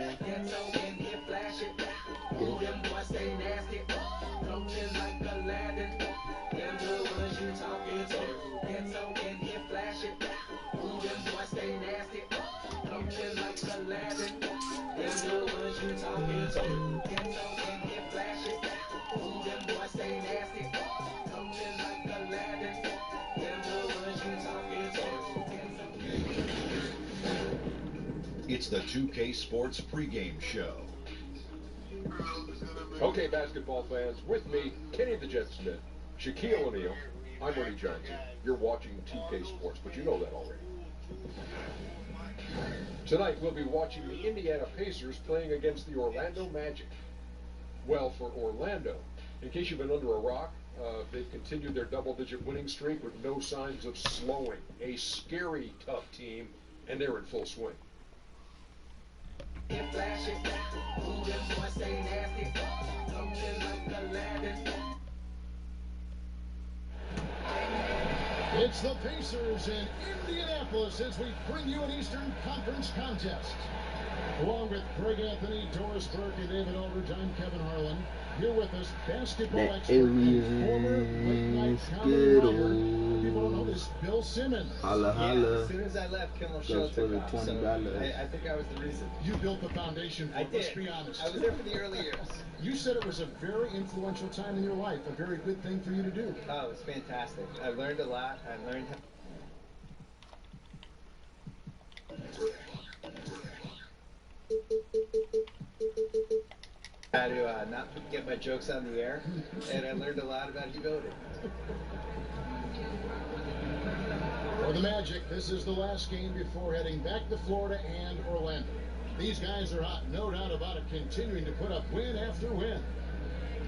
on there. It's the 2K Sports pregame show. Okay, basketball fans, with me, Kenny the Jet Smith, Shaquille O'Neal, I'm Ernie Johnson. You're watching 2K Sports, but you know that already. Tonight, we'll be watching the Indiana Pacers playing against the Orlando Magic. Well, for Orlando, in case you've been under a rock, they've continued their double-digit winning streak with no signs of slowing. A scary, tough team, and they're in full swing. It's the Pacers in Indianapolis as we bring you an Eastern Conference contest. Along with Greg Anthony, Doris Burke, and David Aldridge, I'm Kevin Harlan. Here with us, basketball expert and former late-night comedy writer. People don't know this, Bill Simmons. Holla, holla. Yeah, as soon as I left, Kimmel Show took off, so I think I was the reason. You built the foundation for it, let's be honest. I was there for the early years. You said it was a very influential time in your life, a very good thing for you to do. Oh, it was fantastic. I learned a lot. I learned how to not get my jokes on the air, and I learned a lot about humility. For the Magic, this is the last game before heading back to Florida and Orlando. These guys are hot, no doubt about it, continuing to put up win after win.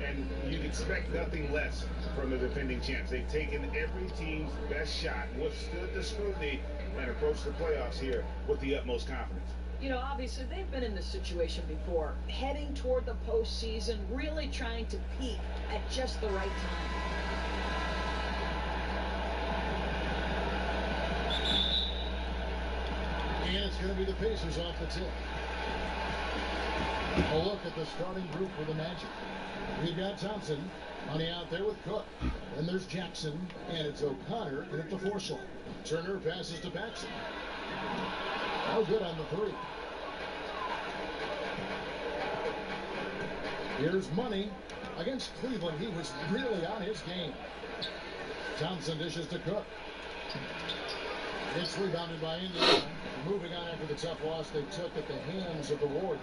And you'd expect nothing less from the defending champs. They've taken every team's best shot, withstood the scrutiny, and approached the playoffs here with the utmost confidence. You know, obviously, they've been in this situation before, heading toward the postseason, really trying to peak at just the right time. And it's going to be the Pacers off the tip. A look at the starting group for the Magic. We've got Thompson, Money out there with Cook. Then there's Jackson, and it's O'Connor in at the 4 slot. Turner passes to Paxson. No good on the 3. Here's Money against Cleveland. He was really on his game. Thompson dishes to Cook. It's rebounded by Indiana. Moving on after the tough loss they took at the hands of the Warriors.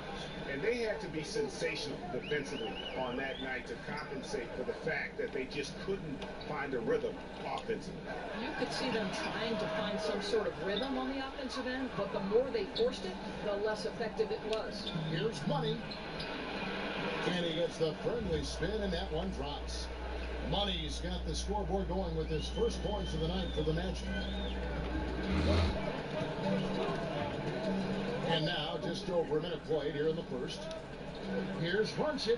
And they had to be sensational defensively on that night to compensate for the fact that they just couldn't find a rhythm offensively. You could see them trying to find some sort of rhythm on the offensive end, but the more they forced it, the less effective it was. Here's Money. And he gets the friendly spin, and that one drops. Money's got the scoreboard going with his first points of the night for the Magic. And now, just over a minute played here in the first. Here's Runcic.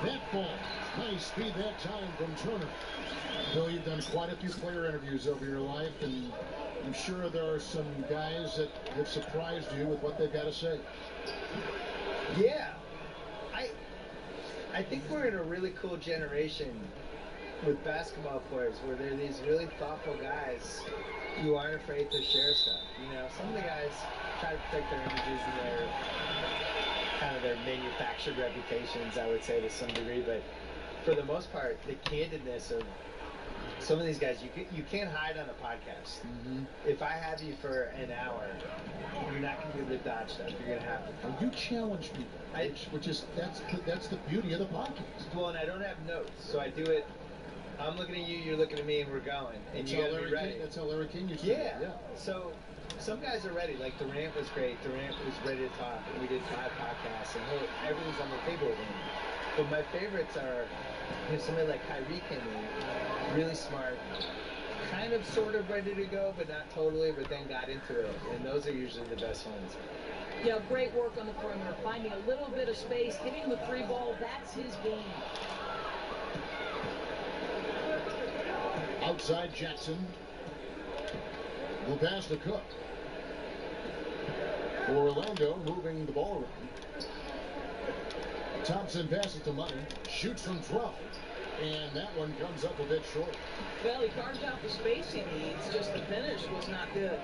That ball. Nice speed that time from Turner. Bill, you've done quite a few player interviews over your life, and I'm sure there are some guys that have surprised you with what they've got to say. Yeah. I think we're in a really cool generation with basketball players where they're these really thoughtful guys who aren't afraid to share stuff. You know, some of the guys try to protect their images and their kind of their manufactured reputations, I would say, to some degree. But for the most part, the candidness of some of these guys, you can't hide on a podcast. Mm-hmm. If I have you for an hour, you're not going to be able to dodge stuff. You're going to have to. And you challenge people, that's the beauty of the podcast. Well, and I don't have notes, so I do it. I'm looking at you, you're looking at me, and we're going. And That's you got to be ready. That's how Larry King used to do it. Yeah. So some guys are ready. Like Durant was great. Durant was ready to talk. And we did 5 podcasts, and everything's on the table with him. But my favorites are somebody like Kyrie came in, really smart, kind of sort of ready to go, but not totally, but then got into it. And those are usually the best ones. Yeah, great work on the perimeter, finding a little bit of space, hitting the 3 ball, that's his game. Outside Jackson. Will pass to Cook. Orlando moving the ball around. Thompson passes to Money, shoots from 12, and that one comes up a bit short. Well, he carved out the space he needs, just the finish was not good.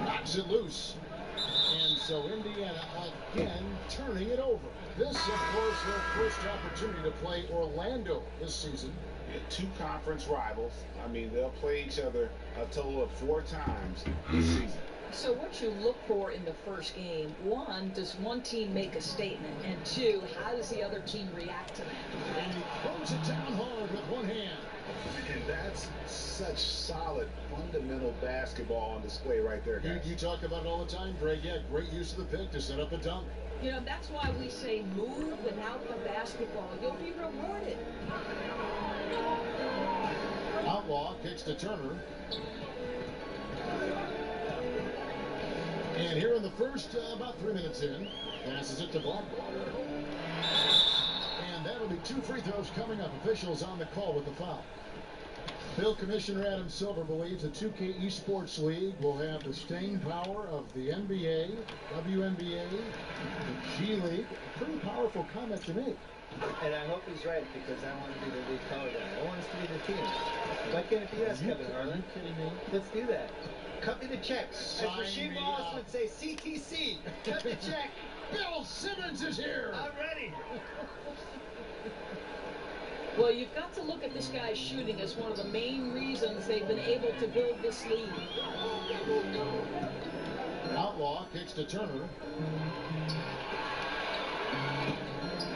Knocks it loose. And so Indiana again turning it over. This, of course, their first opportunity to play Orlando this season. Yeah, 2 conference rivals. I mean, they'll play each other a total of 4 times this season. So what you look for in the first game, 1, does one team make a statement? And 2, how does the other team react to that? And he throws it down hard with one hand. And that's such solid, fundamental basketball on display right there, guys. You talk about it all the time, Greg. Yeah, great use of the pick to set up a dunk. You know, that's why we say move without the basketball. You'll be rewarded. Outlaw kicks to Turner. And here in the first, about 3 minutes in, passes it to Blackmore. And that'll be 2 free throws coming up. Officials on the call with the foul. Bill Commissioner Adam Silver believes the 2K Esports League will have the staying power of the NBA, WNBA, the G League. Pretty powerful comment to make. And I hope he's right, because I want to be the lead color guy. I want us to be the team. Why can't it be us, Kevin Harlan? Are you kidding me? Let's do that. Cut me the check. As Sign Rasheed me Wallace up. would say, CTC. Cut the check. Bill Simmons is here. I'm ready. Well, you've got to look at this guy's shooting as one of the main reasons they've been able to build this lead. Outlaw kicks to Turner.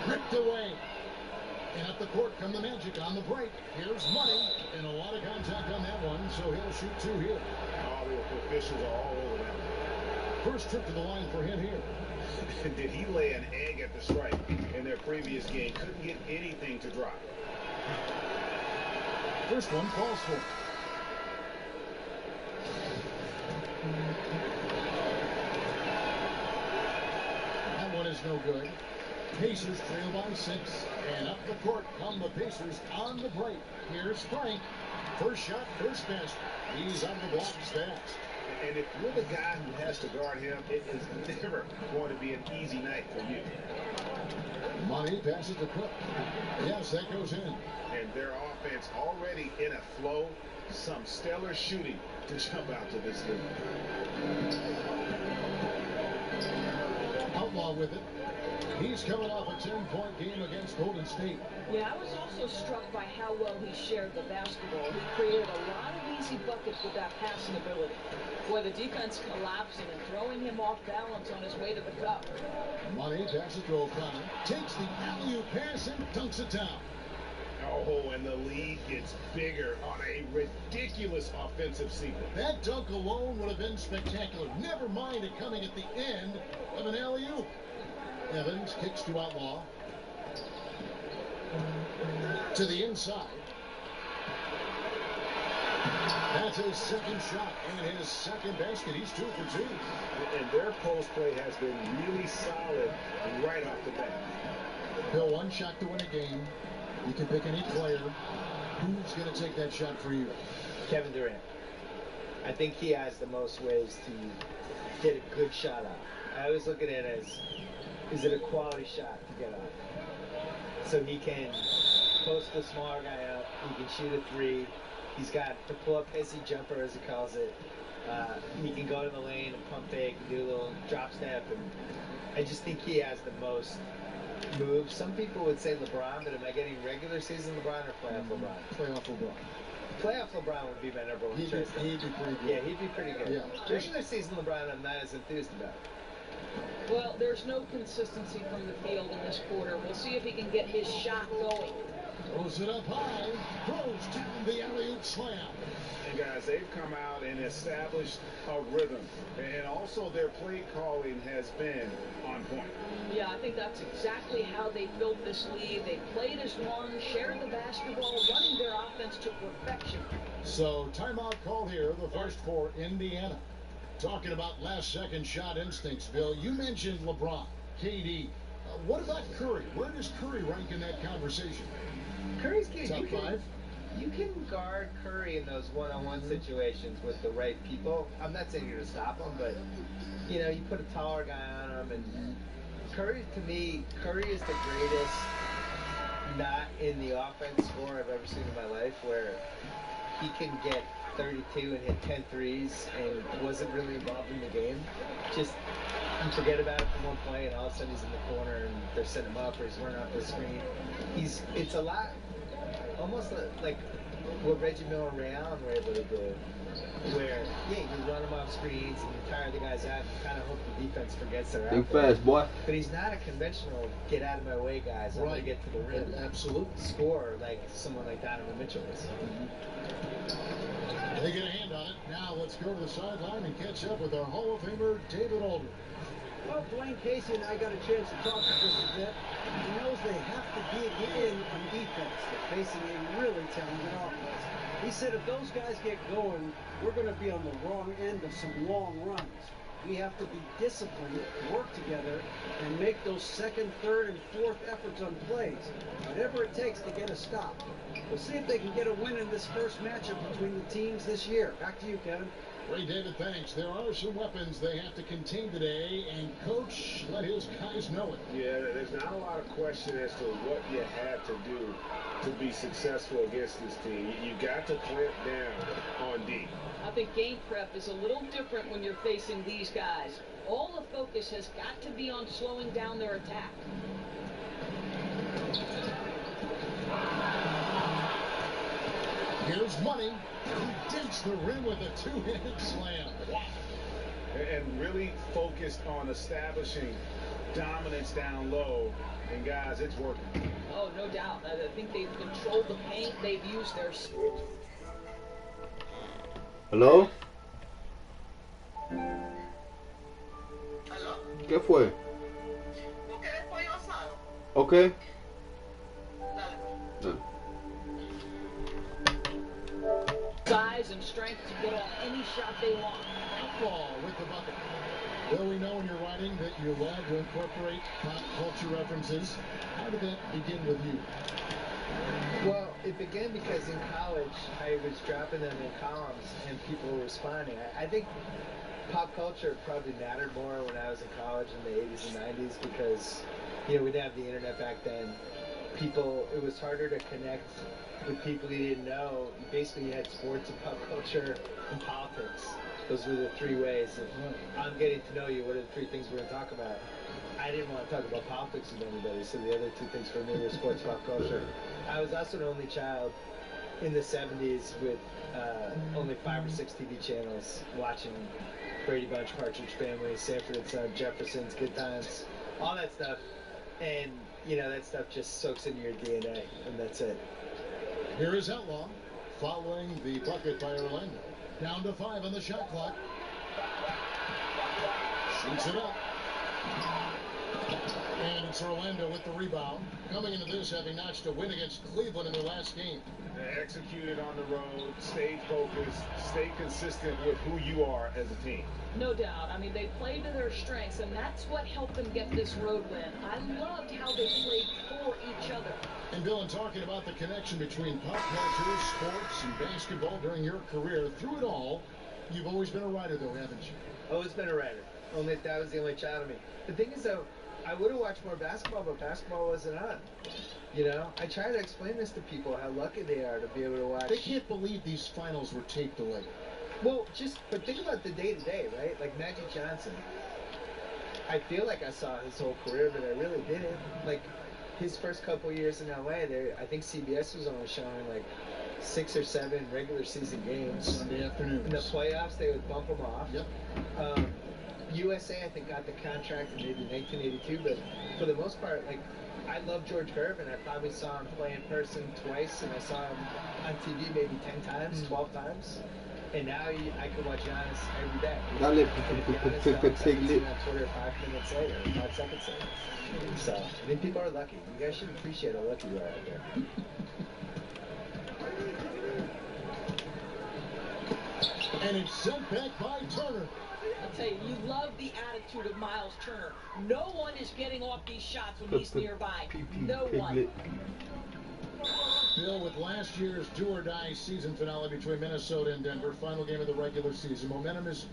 Ripped away. And up the court come the Magic on the break. Here's Money. And a lot of contact on that one, so he'll shoot 2 here. All the officials are all over that. First trip to the line for him here. Did he lay an egg at the stripe in their previous game? Couldn't get anything to drop. First one falls for. That one is no good. Pacers trail by 6. And up the court come the Pacers on the break. Here's Frank. First shot, first basket. He's on the blocks fast. And if you're the guy who has to guard him, it is never going to be an easy night for you. Money passes to Cook. Yes, that goes in. And their offense already in a flow. Some stellar shooting to jump out to this league. Outlaw with it. He's coming off a 10-point game against Golden State. Yeah, I was also struck by how well he shared the basketball. He created a lot of easy buckets with that passing ability. Boy, the defense collapsing and throwing him off balance on his way to the cup. Money passes to O'Connor. Takes the alley-oop pass and dunks it down. Oh, and the lead gets bigger on a ridiculous offensive sequence. That dunk alone would have been spectacular. Never mind it coming at the end of an alley-oop. Evans kicks to Outlaw. To the inside. That's his second shot and his second basket. He's 2 for 2. And their post play has been really solid right off the bat. Bill, 1 shot to win a game. You can pick any player. Who's going to take that shot for you? Kevin Durant. I think he has the most ways to get a good shot out. I always look at it as, is it a quality shot to get out? So he can post the smaller guy up. He can shoot a 3. He's got the pull-up pissy jumper, as he calls it. He can go to the lane and pump fake and do a little drop step. And I just think he has the most moves. Some people would say LeBron, but am I getting regular season LeBron or playoff LeBron? Playoff LeBron. Playoff LeBron would be my number 1 choice. He'd be pretty good. Yeah, he'd be pretty good. Yeah. Regular season LeBron, I'm not as enthused about. Well, there's no consistency from the field in this quarter. We'll see if he can get his shot going. Throws it up high. Throws down the alley-oop slam. And guys, they've come out and established a rhythm. And also their play calling has been on point. Yeah, I think that's exactly how they built this lead. They played as one, shared the basketball, running their offense to perfection. So timeout call here, the first for Indiana. Talking about last-second shot instincts, Bill. You mentioned LeBron, KD. What about Curry? Where does Curry rank in that conversation? Curry's good. Top 5? you can guard Curry in those one-on-one situations with the right people. I'm not saying you're going to stop him, but, you know, you put a taller guy on him, and Curry, to me, Curry is the greatest not in the offense scorer I've ever seen in my life, where he can get 32 and hit 10 threes and wasn't really involved in the game. Just, you forget about it for one play, and all of a sudden he's in the corner, and they're setting him up, or he's running off the screen. It's a lot, almost like what Reggie Miller and Ray Allen were able to do, where, yeah, you run them off screens, and you tire the guys out, and you kind of hope the defense forgets they're out Think there. fast, boy. But he's not a conventional get out of my way guys. I'm gonna get to the rim, Absolutely. score like someone like Donovan Mitchell is. They get a hand on it. Now let's go to the sideline and catch up with our Hall of Famer, David Aldridge. Well, Dwayne Casey and I got a chance to talk to just a bit. He knows they have to dig in on defense. They're facing a really talented offense. He said if those guys get going, we're going to be on the wrong end of some long runs. We have to be disciplined, work together, and make those second, third, and fourth efforts on plays. Whatever it takes to get a stop. We'll see if they can get a win in this first matchup between the teams this year. Back to you, Kevin. Ray David, thanks. There are some weapons they have to contain today, and Coach let his guys know it. Yeah, there's not a lot of question as to what you have to do to be successful against this team. You got to clamp down on D. I think game prep is a little different when you're facing these guys. All the focus has got to be on slowing down their attack. Here's Money. He digs the rim with a two-handed slam. Wow. And really focused on establishing dominance down low. And guys, it's working. Oh, no doubt. I think they've controlled the paint. They've used their... ¿Aló? ¿Qué fue? Ok. Size and strength to get on any shot they want. Ball with the bucket. Well, we know when you're writing that you love to incorporate pop culture references. How did that begin with you? Well, it began because in college I was dropping them in columns and people were responding. I think pop culture probably mattered more when I was in college in the 80s and 90s because, you know, we didn't have the internet back then. It was harder to connect with people you didn't know. Basically, you had sports and pop culture and politics. Those were the three ways of I'm getting to know you. What are the three things we're going to talk about? I didn't want to talk about politics with anybody, so the other two things for me were sports, pop culture. I was also an only child in the 70s with only 5 or 6 TV channels watching Brady Bunch, Partridge Family, Sanford and Son, Jeffersons, Good Times, all that stuff. And, you know, that stuff just soaks into your DNA, and that's it. Here is Outlaw following the bucket by Orlando. Down to 5 on the shot clock. Shoots it up. And it's Orlando with the rebound. Coming into this, having notched a win against Cleveland in their last game. They executed on the road, stay focused, stay consistent with who you are as a team. No doubt. I mean, they played to their strengths, and that's what helped them get this road win. I loved how they played for each other. And Dylan, talking about the connection between pop culture, sports, and basketball during your career, through it all, you've always been a writer, though, haven't you? Always been a writer. Only that was the only child of me. The thing is, though, I would have watched more basketball, but basketball wasn't on. You know, I try to explain this to people, how lucky they are to be able to watch. They can't believe these finals were tape delayed. Well, but think about the day-to-day, right? Like Magic Johnson. I feel like I saw his whole career, but I really didn't. Like, his first couple years in LA, I think CBS was only showing like 6 or 7 regular season games. Sunday afternoons. In the playoffs, they would bump them off. Yep. USA, I think, got the contract in maybe 1982, but for the most part, like, I love George Gervin. I probably saw him play in person twice, and I saw him on TV maybe 10 times, 12 times. And now I can watch Giannis every day. Dale, on Twitter 5 minutes later, 5 seconds later. So, I mean, people are lucky. You guys should appreciate how lucky you are out there. And it's sent back by Turner. I'll tell you, you love the attitude of Miles Turner. No one is getting off these shots when he's nearby. No one. Bill, with last year's do-or-die season finale between Minnesota and Denver, final game of the regular season, momentum is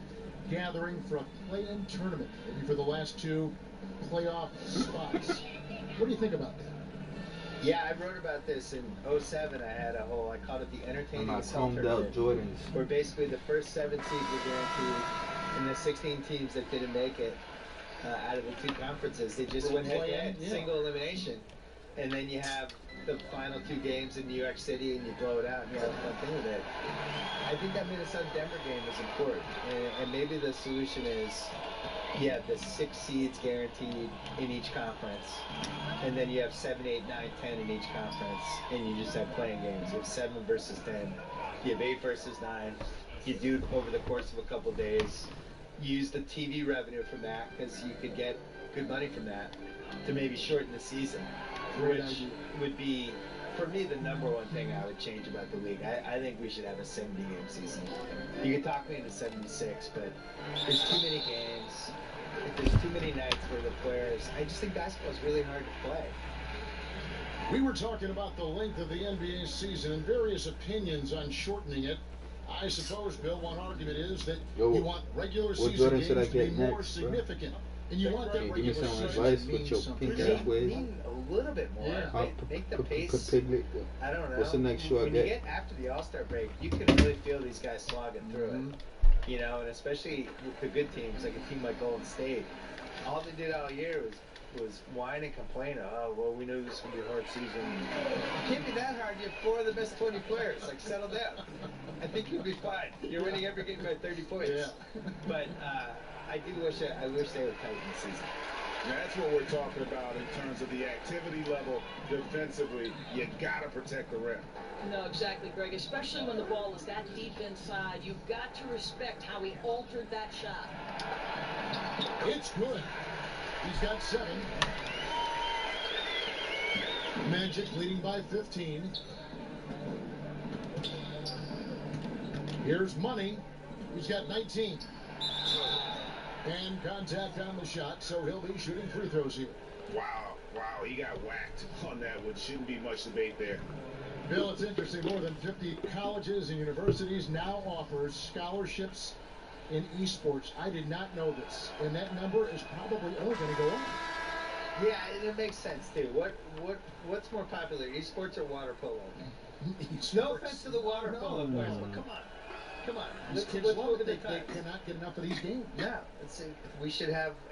gathering for a play-in tournament, maybe for the last two playoff spots. What do you think about that? Yeah, I wrote about this in 07. I called it the entertaining assault combed out tournament, Jordans. where basically the first 7 seeds were guaranteed, and the 16 teams that didn't make it out of the 2 conferences, they just went head-to-head, single elimination, and then you have the final 2 games in New York City, and you blow it out, and you have a fun thing with it. I think that Minnesota-Denver game is important, and maybe the solution is you have the 6 seeds guaranteed in each conference, and then you have 7, 8, 9, 10 in each conference, and you just have playing games. You have 7 versus 10, you have 8 versus 9. You do it over the course of a couple days. You use the TV revenue from that, because you could get good money from that, to maybe shorten the season, which would be, for me, the number one thing I would change about the league. I think we should have a 70-game season. You could talk me into 76, but there's too many games. There's too many nights where the players... I just think basketball is really hard to play. We were talking about the length of the NBA season and various opinions on shortening it. I suppose, Bill, one argument is that you want regular season games to be more significant. And you want that Give me regular some season advice to with mean your something. pink-ass ways. Mean a little bit more. Yeah. Make the pace... I don't know. What's the next show I When you get after the All-Star break, you can really feel these guys slogging through it. You know, and especially with the good teams, like a team like Golden State. All they did all year was whine and complain. Oh, well, we knew this would be a hard season. It can't be that hard. You have 4 of the best 20 players. Like, settle down. I think you'll be fine. You're winning every game by 30 points. Yeah. But I wish they would tighten the season. Now, that's what we're talking about in terms of the activity level defensively. You gotta protect the rim. No, exactly, Greg. Especially when the ball is that deep inside. You've got to respect how he altered that shot. It's good. He's got 7. Magic leading by 15. Here's Money. He's got 19. And contact on the shot, so he'll be shooting free throws here. Wow, he got whacked on that one. Shouldn't be much debate there. Bill, it's interesting. More than 50 colleges and universities now offer scholarships in esports. I did not know this, and that number is probably only going to go up. Yeah, and it makes sense too. What's more popular, esports or water polo? No offense to the water polo players, but come on. These kids love it. They cannot get enough of these games. No,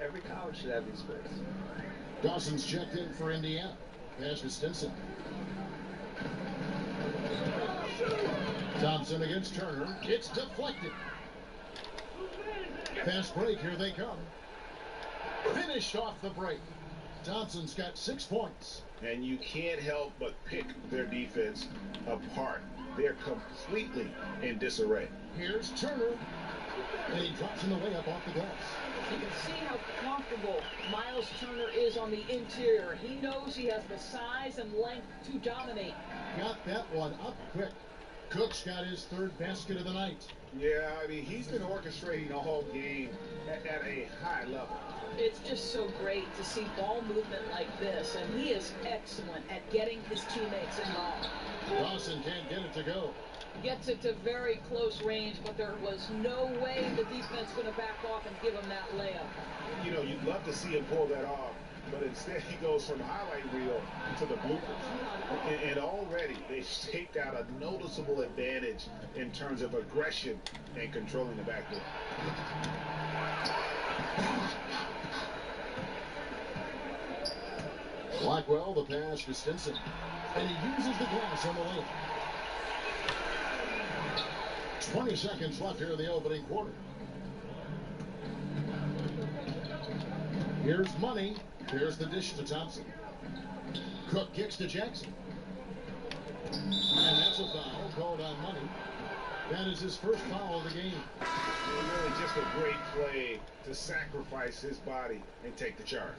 every college should have esports. Dawson's checked in for Indiana. Pass to Stinson. Thompson against Turner. It's deflected. Fast break, here they come. Finished off the break. Thompson's got 6 points. And you can't help but pick their defense apart. They're completely in disarray. Here's Turner. And he drops in the layup off the glass. You can see how comfortable Miles Turner is on the interior. He knows he has the size and length to dominate. Got that one up quick. Cook's got his 3rd basket of the night. Yeah, I mean, he's been orchestrating the whole game at a high level. It's just so great to see ball movement like this, and he is excellent at getting his teammates involved. Dawson can't get it to go. Gets it to very close range, but there was no way the defense going to back off and give him that layup. You know, you'd love to see him pull that off, but instead he goes from highlight reel to the bloopers. And already they've staked out a noticeable advantage in terms of aggression and controlling the backdoor. Blackwell, the pass to Stinson. And he uses the glass on the lane. 20 seconds left here in the opening quarter. Here's Money. There's the dish to Thompson. Cook kicks to Jackson. And that's a foul called on Money. That is his first foul of the game. Really just a great play to sacrifice his body and take the charge.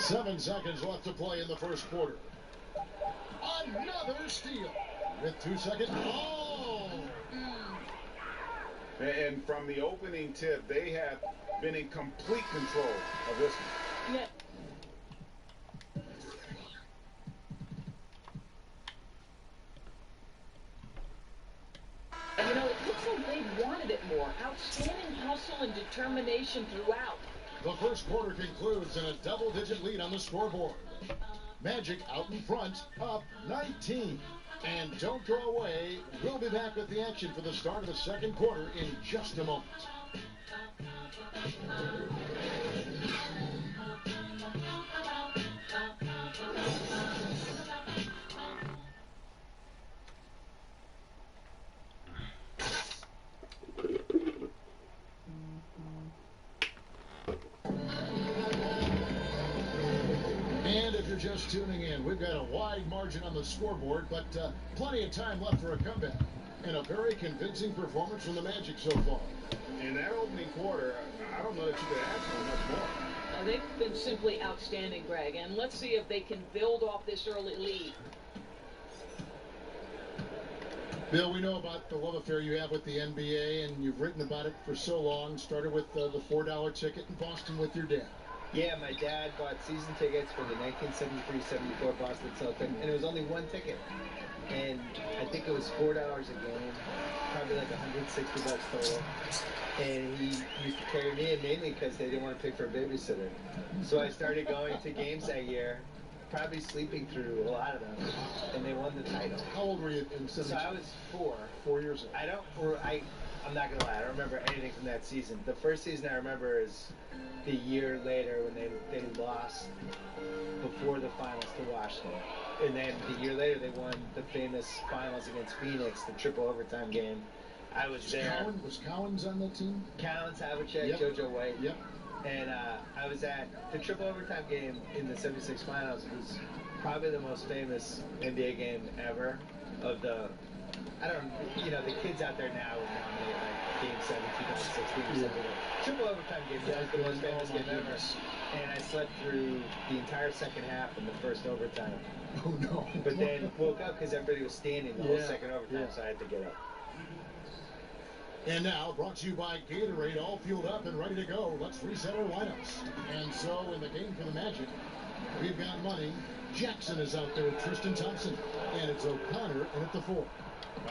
7 seconds left to play in the first quarter. Another steal with 2 seconds. Oh! And from the opening tip, they have been in complete control of this one. Yeah. You know, it looks like they wanted it more. Outstanding hustle and determination throughout. The first quarter concludes in a double-digit lead on the scoreboard. Magic out in front, up 19. And don't go away. We'll be back with the action for the start of the second quarter in just a moment. Just tuning in, we've got a wide margin on the scoreboard, but plenty of time left for a comeback. And a very convincing performance from the Magic so far. In that opening quarter, I don't know that you could ask for much more. They've been simply outstanding, Greg, and let's see if they can build off this early lead. Bill, we know about the love affair you have with the NBA, and you've written about it for so long. Started with the $4 ticket in Boston with your dad. Yeah, my dad bought season tickets for the 1973-74 Boston Celtics, and it was only one ticket. And I think it was $4 a game, probably like $160 total. And he used to carry me in mainly because they didn't want to pay for a babysitter. So I started going to games that year, probably sleeping through a lot of them, and they won the title. How old were you in 72? So I was 4. 4 years ago. I'm not gonna lie, I don't remember anything from that season. The first season I remember is the year later when they lost before the finals to Washington. And then the year later they won the famous finals against Phoenix, the triple overtime game. I was there. Was Cowens on that team? Cowens, Havlicek, Yep. JoJo White. Yep. And I was at the triple overtime game in the 76 finals. It was probably the most famous NBA game ever of the, the kids out there now would nominate like Game 7, 2016 or something. Triple overtime game, that was the most famous game ever. And I slept through the entire second half and the first overtime. Oh no. But then woke up because everybody was standing the whole second overtime, so I had to get up. And now, brought to you by Gatorade, all fueled up and ready to go. Let's reset our lineups. And so, in the game for the Magic, we've got money. Jackson is out there with Tristan Thompson. And it's O'Connor in at the 4.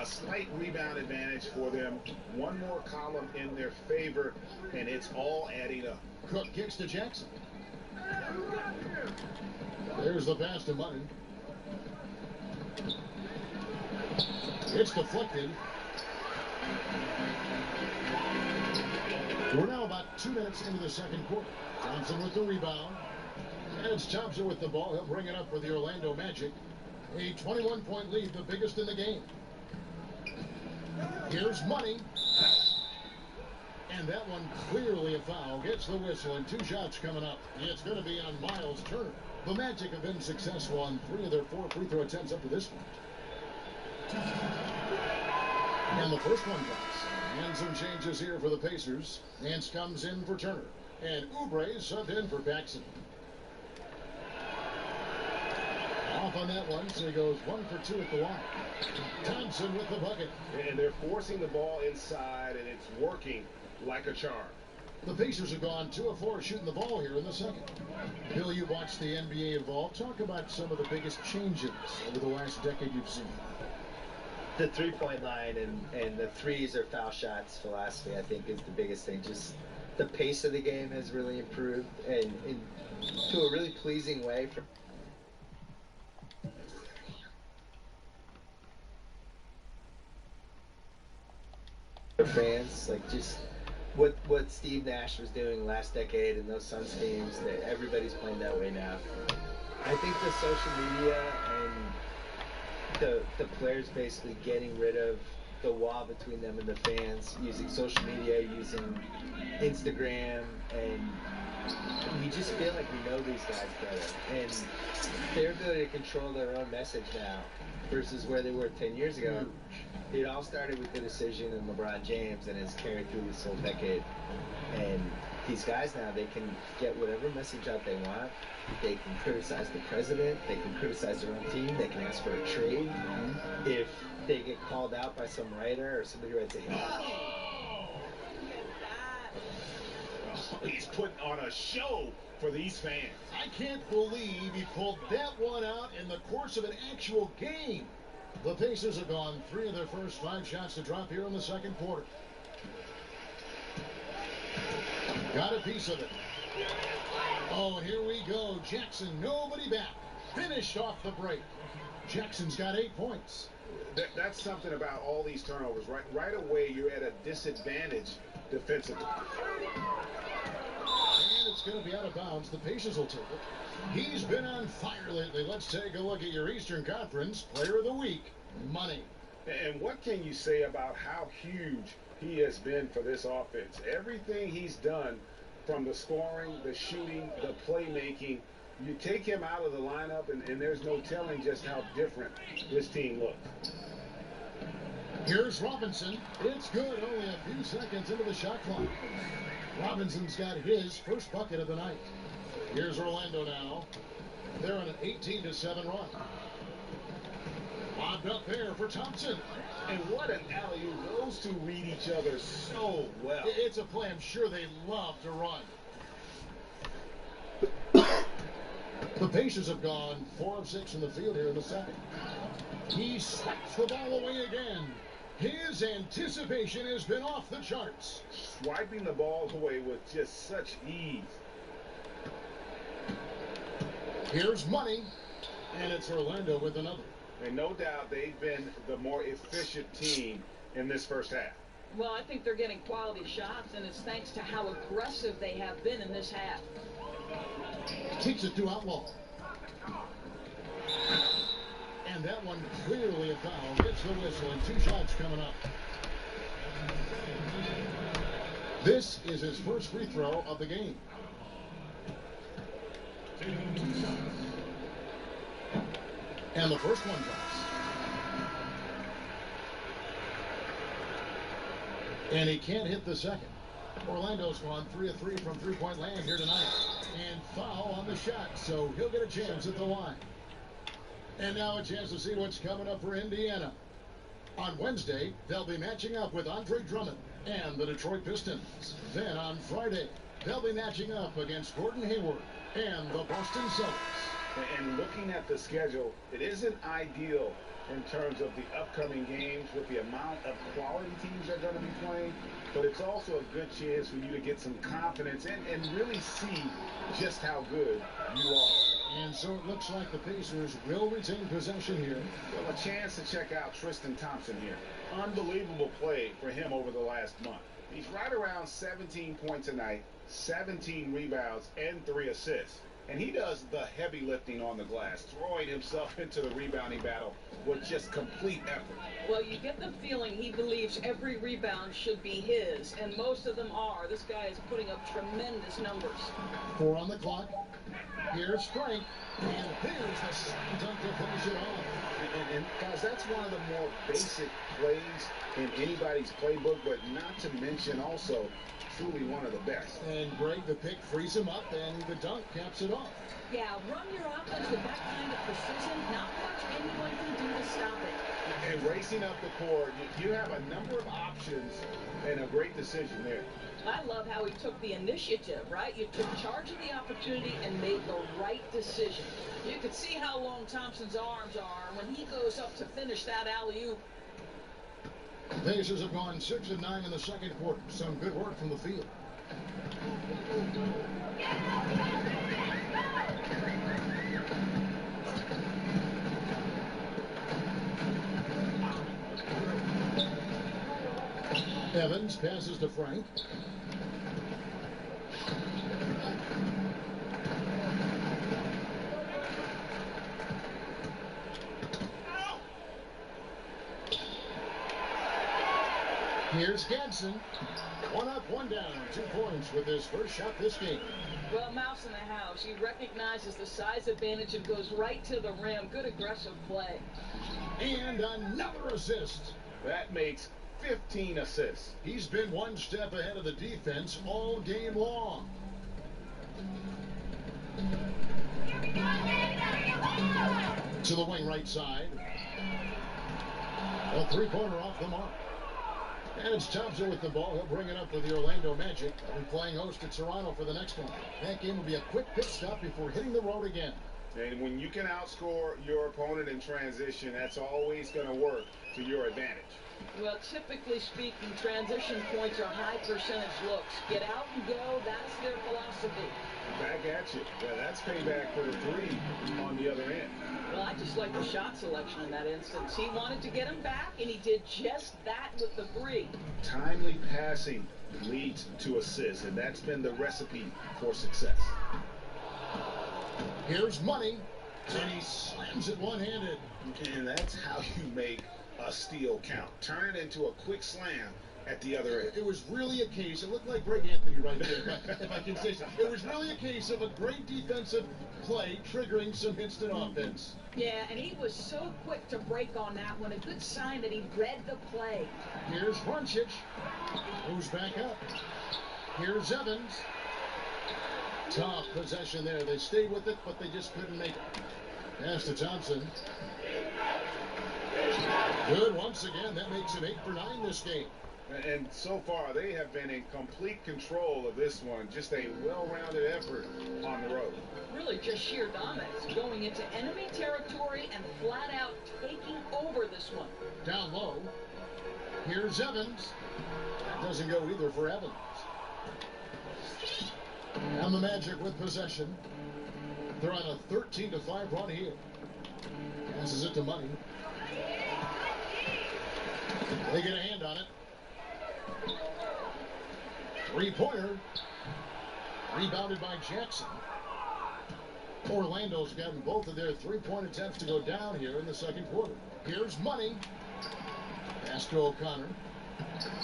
A slight rebound advantage for them. One more column in their favor, and it's all adding up. Cook kicks to Jackson. There's the pass to Button. It's deflected. We're now about 2 minutes into the second quarter. Johnson with the rebound. And it's Thompson with the ball. He'll bring it up for the Orlando Magic. A 21-point lead, the biggest in the game. Here's Money. And that one clearly a foul. Gets the whistle and 2 shots coming up. It's going to be on Miles Turner. The Magic have been successful on 3 of their 4 free throw attempts up to this point. And the first one drops. And some changes here for the Pacers. Nance comes in for Turner. And Oubre subbed in for Paxson. Off on that one, so he goes 1 for 2 at the line. Thompson with the bucket. And they're forcing the ball inside, and it's working like a charm. The Pacers have gone 2 of 4 shooting the ball here in the second. Bill, you watched the NBA evolve. Talk about some of the biggest changes over the last decade you've seen. The three-point line and the threes or foul shots philosophy, I think, is the biggest thing. Just the pace of the game has really improved, and to a really pleasing way. For fans, like just what Steve Nash was doing last decade and those Suns teams, that everybody's playing that way now. I think the social media and the players basically getting rid of the wall between them and the fans, using social media, using Instagram, and we just feel like we know these guys better. And their ability to control their own message now versus where they were 10 years ago. It all started with the decision in LeBron James and has carried through this whole decade. And these guys now, they can get whatever message out they want. They can criticize the president. They can criticize their own team. They can ask for a trade. If they get called out by some writer or somebody writes a he's putting on a show for these fans. I can't believe he pulled that one out in the course of an actual game. The Pacers have gone 3 of their first 5 shots to drop here in the second quarter. Got a piece of it. Oh, and here we go. Jackson, nobody back. Finished off the break. Jackson's got 8 points. That's something about all these turnovers. Right away, you're at a disadvantage defensively. And it's going to be out of bounds. The Pacers will take it. He's been on fire lately. Let's take a look at your Eastern Conference Player of the Week, Money. And what can you say about how huge he has been for this offense? Everything he's done, from the scoring, the shooting, the playmaking, you take him out of the lineup, and there's no telling just how different this team looks. Here's Robinson. It's good. Only a few seconds into the shot clock. Robinson's got his first bucket of the night. Here's Orlando now. They're on an 18-7 run. Lobbed up there for Thompson. And what an alley-oop. Those two read each other so well. It's a play I'm sure they love to run. The Pacers have gone 4 of 6 in the field here in the second. He swats the ball away again. His anticipation has been off the charts. Swiping the ball away with just such ease. Here's Money, and it's Orlando with another. And no doubt they've been the more efficient team in this first half. Well, I think they're getting quality shots, and it's thanks to how aggressive they have been in this half. Takes it to Outlaw. And that one clearly a foul. Gets the whistle, and 2 shots coming up. This is his first free throw of the game. And the first one drops. And he can't hit the second. Orlando's gone 3 of 3 from three-point land here tonight. And foul on the shot, so he'll get a chance at the line. And now a chance to see what's coming up for Indiana. On Wednesday, they'll be matching up with Andre Drummond and the Detroit Pistons. Then on Friday, they'll be matching up against Gordon Hayward and the Boston Celtics. And looking at the schedule, it isn't ideal in terms of the upcoming games with the amount of quality teams that are going to be playing, but it's also a good chance for you to get some confidence and really see just how good you are. And so it looks like the Pacers will retain possession here. Well, a chance to check out Tristan Thompson here. Unbelievable play for him over the last month. He's right around 17 points a night, 17 rebounds, and 3 assists. And he does the heavy lifting on the glass, throwing himself into the rebounding battle with just complete effort. Well, you get the feeling he believes every rebound should be his, and most of them are. This guy is putting up tremendous numbers. 4 on the clock. Here's Frank, and there's the slam dunk to finish it off. And guys, that's one of the more basic plays in anybody's playbook, but not to mention also truly one of the best. And Greg, the pick frees him up, and the dunk caps it off. Yeah, run your offense with that kind of precision. Not much anyone can do to stop it. And racing up the court, you have a number of options and a great decision there. I love how he took the initiative, right? You took charge of the opportunity and made the right decision. You could see how long Thompson's arms are when he goes up to finish that alley-oop. Pacers have gone 6 of 9 in the second quarter. Some good work from the field. Evans passes to Frank. Here's Gadsden. 1 up, 1 down. 2 points with his first shot this game. Well, Mouse in the house. He recognizes the size advantage and goes right to the rim. Good aggressive play. And another assist. That makes 15 assists. He's been one step ahead of the defense all game long. To the wing right side. A three-pointer off the mark. And it's Thompson with the ball. He'll bring it up for the Orlando Magic. They'll be playing host to Toronto for the next one. That game will be a quick pit stop before hitting the road again. And when you can outscore your opponent in transition, that's always going to work to your advantage. Well, typically speaking, transition points are high percentage looks. Get out and go, that's their philosophy. Back at you. Yeah, that's payback for the three on the other end. Well, I just like the shot selection in that instance. He wanted to get him back, and he did just that with the three. Timely passing leads to assists, and that's been the recipe for success. Here's Money, and he slams it one-handed. And that's how you make a steal count. Turn it into a quick slam at the other end. It was really a case, it looked like Greg Anthony right there, if I can say so. It was really a case of a great defensive play triggering some instant offense. Yeah, and he was so quick to break on that one. A good sign that he read the play. Here's Runchich, who's back up. Here's Evans. Tough possession there. They stayed with it, but they just couldn't make it. Pass to Thompson. Good once again. That makes it 8 for 9 this game. And so far, they have been in complete control of this one. Just a well-rounded effort on the road. Really just sheer dominance, going into enemy territory and flat out taking over this one. Down low. Here's Evans. That doesn't go either for Evans. And the Magic with possession. They're on a 13-5 run here. Passes it to Money. They get a hand on it. Three-pointer. Rebounded by Jackson. Orlando's gotten both of their three-point attempts to go down here in the second quarter. Here's Money. Pass to O'Connor.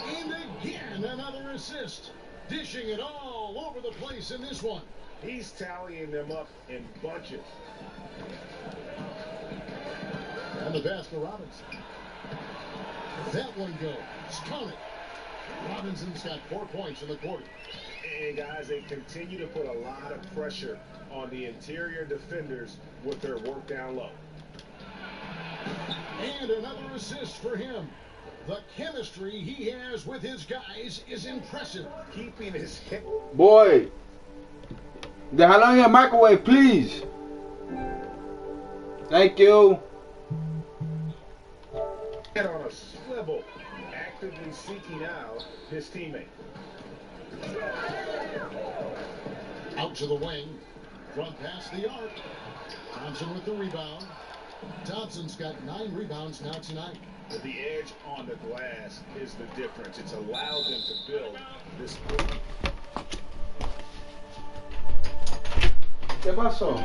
And again, another assist. Dishing it all over the place in this one. He's tallying them up in bunches. And the pass to Robinson. That one goes. Count it. Robinson's got 4 points in the quarter. And guys, they continue to put a lot of pressure on the interior defenders with their work down low. And another assist for him. The chemistry he has with his guys is impressive. Keeping his hip. Boy, déjalo en el microwave, please. Thank you. And on a swivel, actively seeking out his teammate. Out to the wing. Front pass the arc. Thompson with the rebound. Thompson's got 9 rebounds now tonight. But the edge on the glass is the difference. It's allowed them to build this. ¿Qué pasó?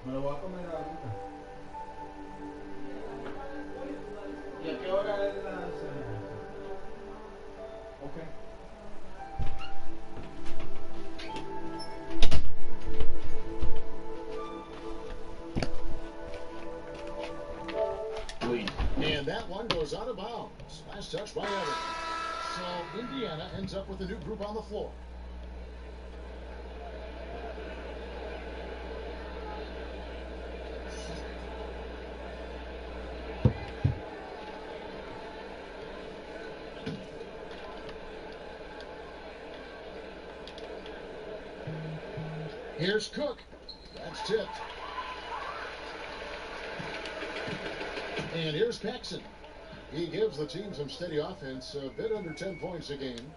Me lo voy a comer ahorita. ¿Y a qué hora es la cena? Ok. And that one goes out of bounds. Last touch by Evans. So Indiana ends up with a new group on the floor. Here's Cook. That's tipped. And here's Paxson. He gives the team some steady offense, a bit under 10 points a game.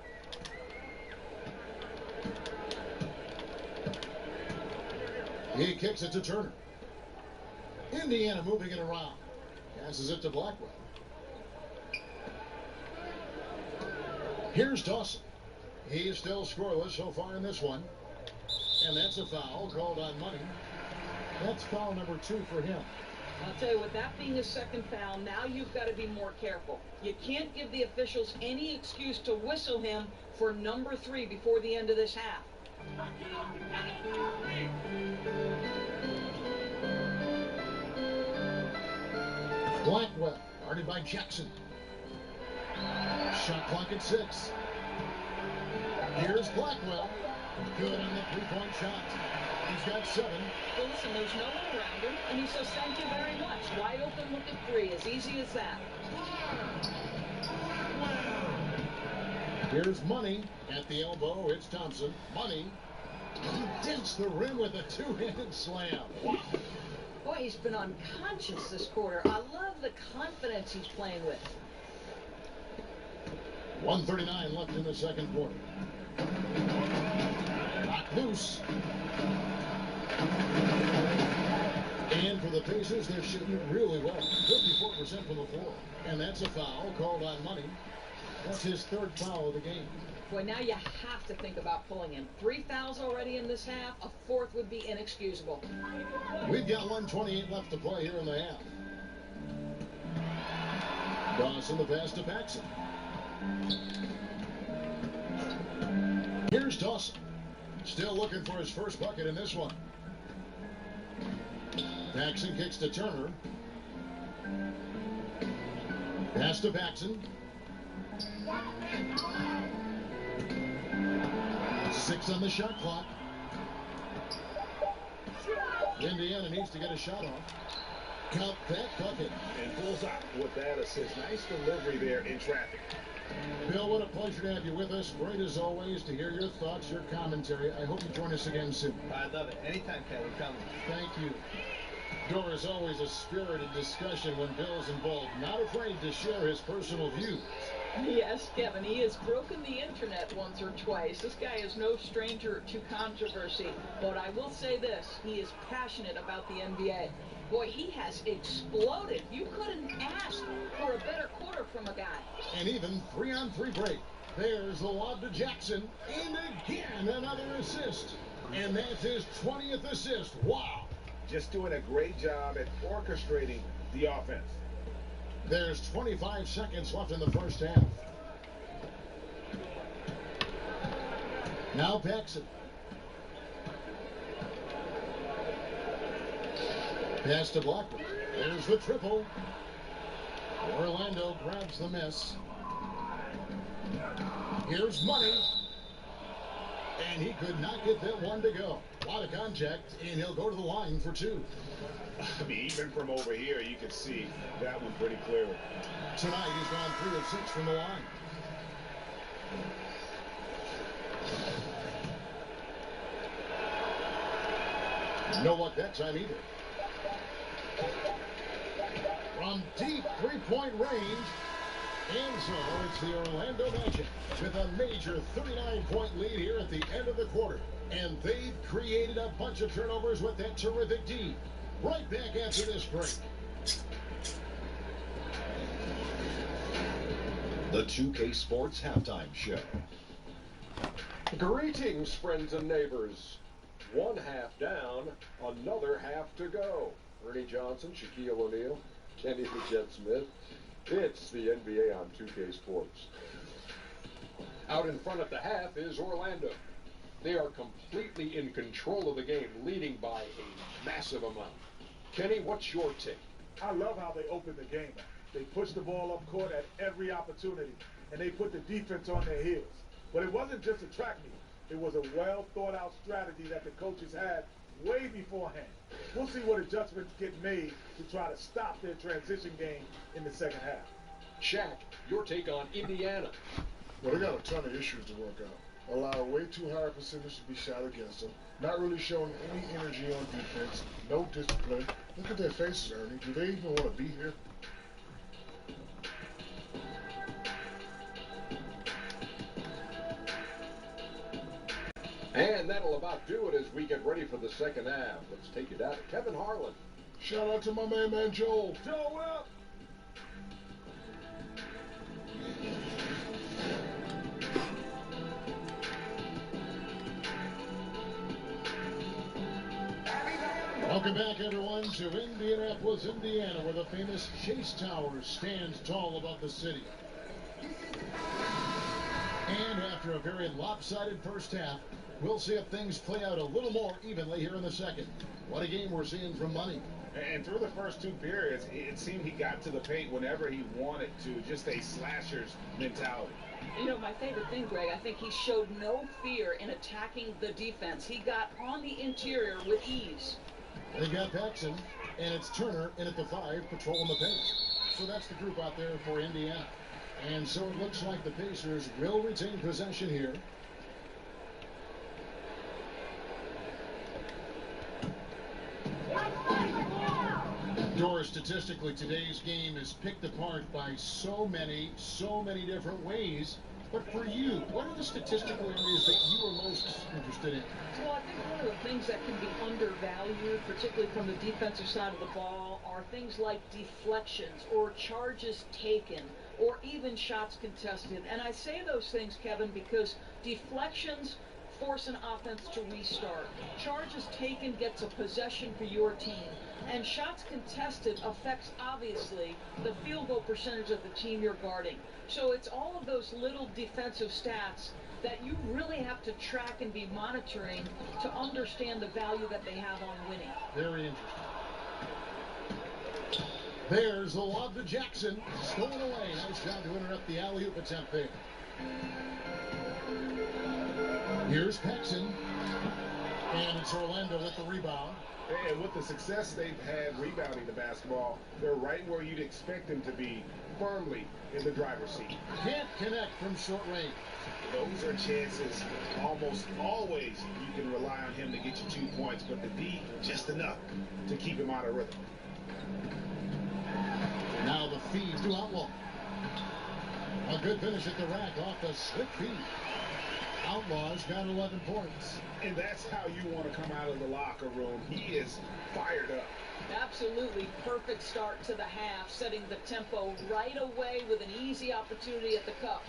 He kicks it to Turner. Indiana moving it around. Passes it to Blackwell. Here's Dawson. He's still scoreless so far in this one. And that's a foul called on Money. That's foul number 2 for him. I'll tell you, with that being a second foul, now you've got to be more careful. You can't give the officials any excuse to whistle him for number 3 before the end of this half. Blackwell, guarded by Jackson. Shot clock at 6. Here's Blackwell. Good on the three-point shot. He's got 7. Well, listen, there's no one around him, and he says thank you very much. Wide open look at 3, as easy as that. Here's Money at the elbow. It's Thompson. Money dents the rim with a two-handed slam. Boy, he's been unconscious this quarter. I love the confidence he's playing with. 1:39 left in the second quarter. Knocked loose. And for the Pacers, they're shooting really well. 54% from the floor. And that's a foul called on Money. That's his 3rd foul of the game. Boy, now you have to think about pulling him. 3 fouls already in this half. A 4th would be inexcusable. We've got 1:28 left to play here in the half. Dawson the pass to Paxson. Here's Dawson. Still looking for his first bucket in this one. Paxson kicks to Turner. Pass to Paxson. 6 on the shot clock. Indiana needs to get a shot off. Count that bucket. And pulls out with that assist. Nice delivery there in traffic. Bill, what a pleasure to have you with us. Great as always to hear your thoughts, your commentary. I hope you join us again soon. I love it. Anytime, Kevin. Come. Thank you. Door is always a spirited discussion when Bill's involved. Not afraid to share his personal views. Yes, Kevin, he has broken the internet once or twice. This guy is no stranger to controversy. But I will say this, he is passionate about the NBA. Boy, he has exploded. You couldn't ask for a better quarter from a guy. And even 3-on-3 break. There's the lob to Jackson. And again, another assist. And that's his 20th assist. Wow. Just doing a great job at orchestrating the offense. There's 25 seconds left in the first half. Now Paxson. Pass to Blackwell. There's the triple. Orlando grabs the miss. Here's Money. And he could not get that one to go. A lot of contact, and he'll go to the line for 2. I mean, even from over here, you can see that one pretty clearly. Tonight, he's gone 3 of 6 from the line. No luck that time either. From deep three-point range. And so it's the Orlando Magic with a major 39-point lead here at the end of the quarter. And they've created a bunch of turnovers with that terrific D. Right back after this break. The 2K Sports Halftime Show. Greetings, friends and neighbors. 1 half down, another half to go. Ernie Johnson, Shaquille O'Neal, Kenny the Jet Smith. It's the NBA on 2K Sports. Out in front at the half is Orlando. They are completely in control of the game, leading by a massive amount. Kenny, what's your take? I love how they opened the game up. They pushed the ball up court at every opportunity, and they put the defense on their heels. But it wasn't just a track meet. It was a well-thought-out strategy that the coaches had way beforehand. We'll see what adjustments get made to try to stop their transition game in the second half. Shaq, your take on Indiana. Well, they got a ton of issues to work out. allow way too high a percentage to be shot against them, not really showing any energy on defense, no discipline. Look at their faces, Ernie. Do they even want to be here? And that'll about do it as we get ready for the second half. Let's take you down to Kevin Harlan. Shout out to my man Joel. Joel! Welcome back, everyone, to Indianapolis, Indiana, where the famous Chase Tower stands tall above the city. And after a very lopsided first half, we'll see if things play out a little more evenly here in the second. What a game we're seeing from Money. And through the first two periods, it seemed he got to the paint whenever he wanted to. Just a slasher's mentality. You know, my favorite thing, Greg, I think he showed no fear in attacking the defense. He got on the interior with ease. They got Paxson, and it's Turner in at the 5, patrolling the paint. So that's the group out there for Indiana. And so it looks like the Pacers will retain possession here. Doris, statistically, today's game is picked apart by so many different ways. But for you, what are the statistical areas that you are most interested in? Well, I think one of the things that can be undervalued, particularly from the defensive side of the ball, are things like deflections or charges taken or even shots contested. And I say those things, Kevin, because deflections force an offense to restart. Charges taken gets a possession for your team. And shots contested affects, obviously, the field goal percentage of the team you're guarding. So it's all of those little defensive stats that you really have to track and be monitoring to understand the value that they have on winning. Very interesting. There's the lob to Jackson. Stolen away. Nice job to interrupt the alley-oop attempt there. Here's Paxson. And it's Orlando with the rebound. And with the success they've had rebounding the basketball, they're right where you'd expect them to be, firmly in the driver's seat. Can't connect from short range. Those are chances. Almost always you can rely on him to get you 2 points, but the D, just enough to keep him out of rhythm. Now the feed to Outlaw. A good finish at the rack off the slick feed. Outlaw's got 11 points. And that's how you want to come out of the locker room. He is fired up. Absolutely perfect start to the half, setting the tempo right away with an easy opportunity at the cup.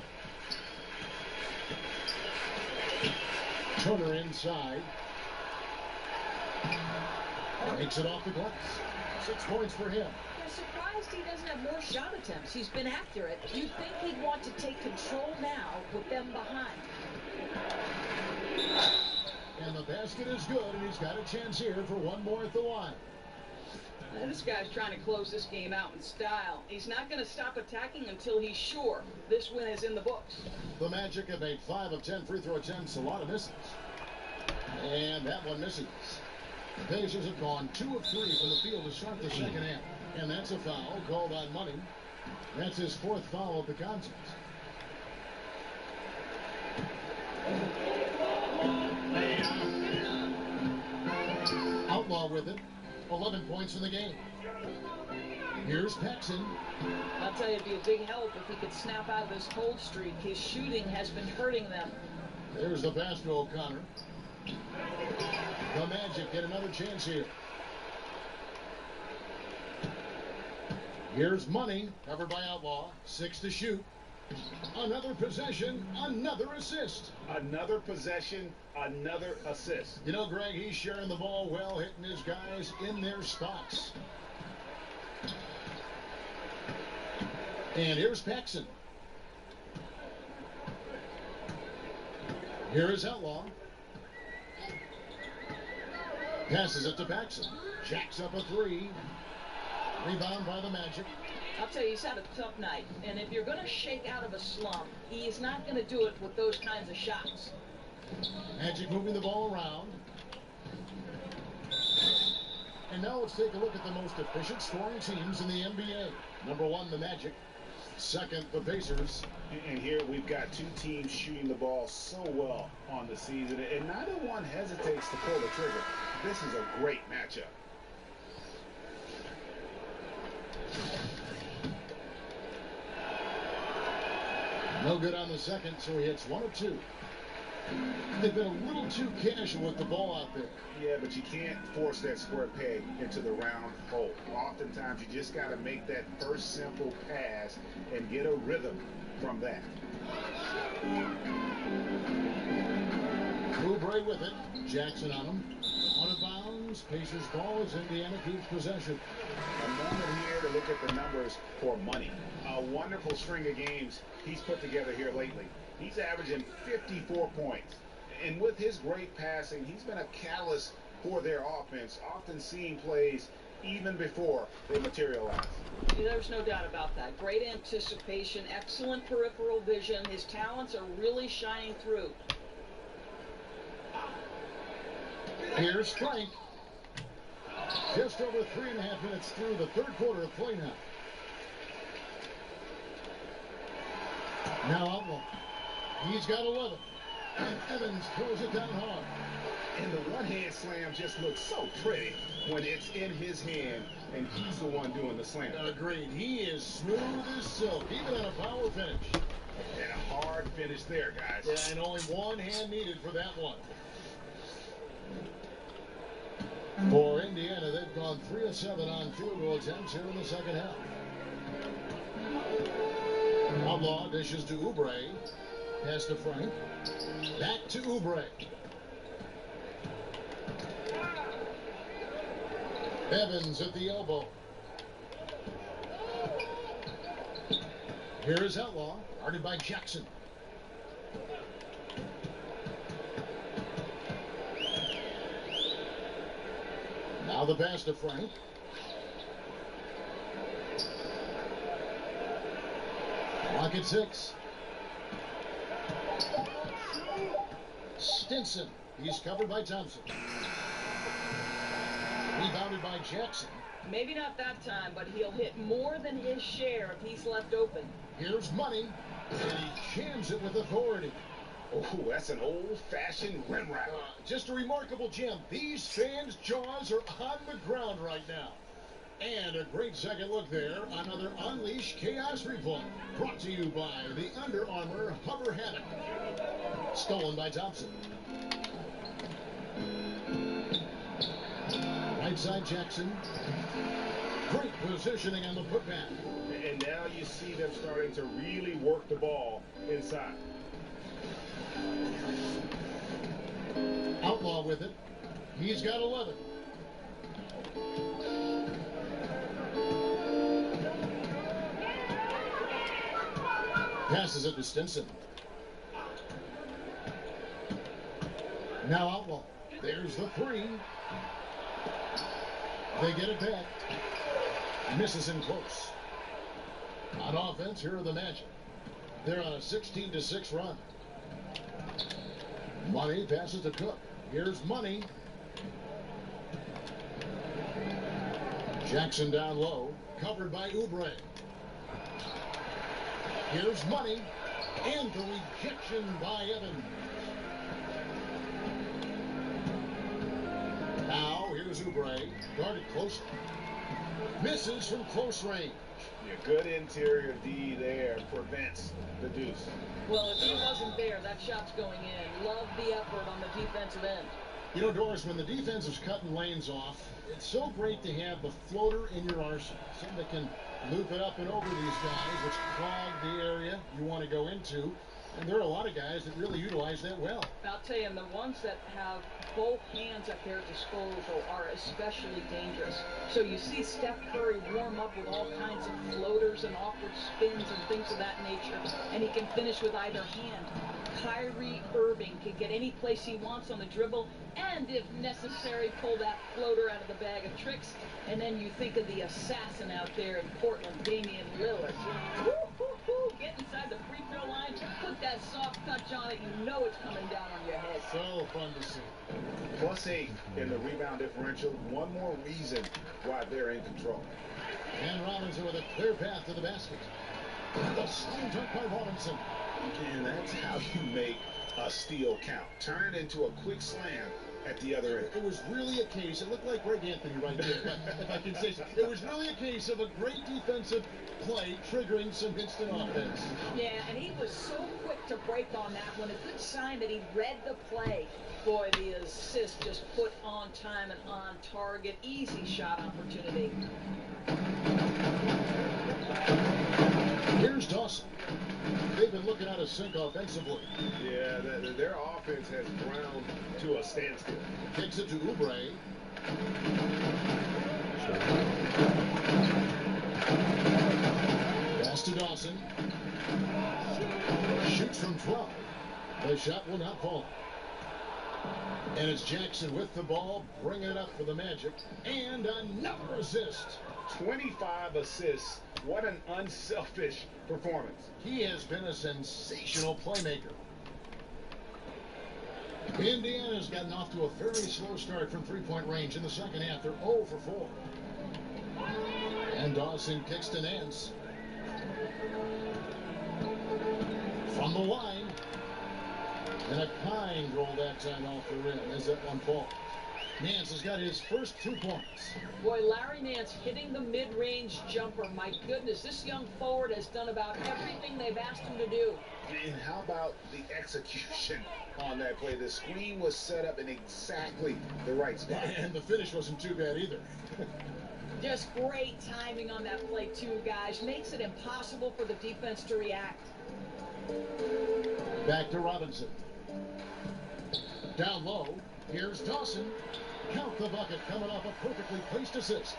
Turner inside. Takes it off the glass. 6 points for him. I'm surprised he doesn't have more shot attempts. He's been accurate. You'd think he'd want to take control now with them behind. And the basket is good, and he's got a chance here for one more at the line. This guy's trying to close this game out in style. He's not going to stop attacking until he's sure this win is in the books. The Magic have made 5 of 10 free throw attempts, a lot of misses. And that one misses. The Pacers have gone 2 of 3 from the field to start the second half. And that's a foul called on Money. That's his 4th foul of the contest. Outlaw with it. 11 points in the game. Here's Paxson. I'll tell you, it'd be a big help if he could snap out of this cold streak. His shooting has been hurting them. There's the pass to O'Connor. The Magic get another chance here. Here's Money, covered by Outlaw. 6 to shoot. Another possession, another assist. Another possession, another assist. You know, Greg, he's sharing the ball well, hitting his guys in their spots. And here's Paxson. Here is Outlaw. Passes it to Paxson. Jacks up a 3. Rebound by the Magic. I'll tell you, he's had a tough night. And if you're going to shake out of a slump, he is not going to do it with those kinds of shots. Magic moving the ball around. And now let's take a look at the most efficient scoring teams in the NBA. Number 1, the Magic. Second, the Pacers. And here we've got two teams shooting the ball so well on the season, and neither one hesitates to pull the trigger. This is a great matchup. No good on the second, so he hits 1 of 2. They've been a little too casual with the ball out there. Yeah, but you can't force that square peg into the round hole. Oftentimes, you just got to make that first simple pass and get a rhythm from that. Oubre with it. Jackson on him. Out of bounds. Pacers ball as Indiana keeps possession. A moment here to look at the numbers for money. A wonderful string of games he's put together here lately. He's averaging 54 points. And with his great passing, he's been a catalyst for their offense, often seeing plays even before they materialize. There's no doubt about that. Great anticipation, excellent peripheral vision. His talents are really shining through. Here's Frank. Just over 3.5 minutes through the third quarter of play now. Now Outlaw. He's got 11. And Evans throws it down hard. And the one-hand slam just looks so pretty when it's in his hand and he's the one doing the slam. Agreed. He is smooth as silk, even on a power finish. And a hard finish there, guys. Yeah, and only one hand needed for that one. For Indiana, they've gone 3 of 7 on field goal attempts here in the second half. Outlaw dishes to Oubre. Pass to Frank. Back to Oubre. Evans at the elbow. Here is Outlaw, guarded by Jackson. Now the pass to Frank. Clock at 6. Stinson. He's covered by Thompson. Rebounded by Jackson. Maybe not that time, but he'll hit more than his share if he's left open. Here's Money, and he jams it with authority. Oh, that's an old-fashioned rim wrap. Just a remarkable gem. These fans' jaws are on the ground right now. And a great second look there. Another Unleash Chaos replay. Brought to you by the Under Armour Hover Hammock. Stolen by Thompson. Right side Jackson. Great positioning on the putback. And now you see them starting to really work the ball inside. Outlaw with it. He's got 11. Passes it to Stinson. Now Outlaw. There's the 3. They get it back. Misses in close. On offense, here are the Magic. They're on a 16-6 run. Money passes to Cook. Here's Money. Jackson down low, covered by Oubre. Here's Money, and the rejection by Evans. Now, here's Oubre, guarded closely. Misses from close range. Yeah, good interior D there prevents the deuce. Well, if he wasn't there, that shot's going in. Love the effort on the defensive end. You know, Doris, when the defense is cutting lanes off, it's so great to have the floater in your arsenal. Something that can loop it up and over these guys, which clog the area you want to go into. And there are a lot of guys that really utilize that well. I'll tell you, and the ones that have both hands at their disposal are especially dangerous. So you see Steph Curry warm up with all kinds of floaters and awkward spins and things of that nature, and he can finish with either hand. Kyrie Irving can get any place he wants on the dribble, and if necessary, pull that floater out of the bag of tricks. And then you think of the assassin out there in Portland, Damian Lillard. Woo, woo, woo, get inside the free throw line, put that soft touch on it, you know it's coming down on your head. So fun to see. +8 in the rebound differential. One more reason why they're in control. And Robinson with a clear path to the basket. The slam dunk by Robinson. And that's how you make a steal count. Turn it into a quick slam at the other end. It was really a case, it looked like Greg Anthony right there, if I can say so. It was really a case of a great defensive play triggering some instant offense. Yeah, and he was so quick to break on that one. A good sign that he read the play. Boy, the assist just put on time and on target. Easy shot opportunity. Here's Dawson. They've been looking out of sync offensively. Yeah, their offense has ground to a standstill. Kicks it to Oubre. Pass to Dawson. Shoots from 12. The shot will not fall. And it's Jackson with the ball, bringing it up for the Magic. And another assist. 25 assists. What an unselfish performance. He has been a sensational playmaker. Indiana's gotten off to a very slow start from three-point range in the second half. They're 0 for 4. And Dawson kicks to Nance. From the line. And a kind roll that time off the rim as that one falls. Nance has got his first 2 points. Boy, Larry Nance hitting the mid-range jumper. My goodness, this young forward has done about everything they've asked him to do. And how about the execution on that play? The screen was set up in exactly the right spot. And the finish wasn't too bad either. Just great timing on that play, too, guys. Makes it impossible for the defense to react. Back to Robinson. Down low. Here's Dawson. Count the bucket coming off a perfectly placed assist.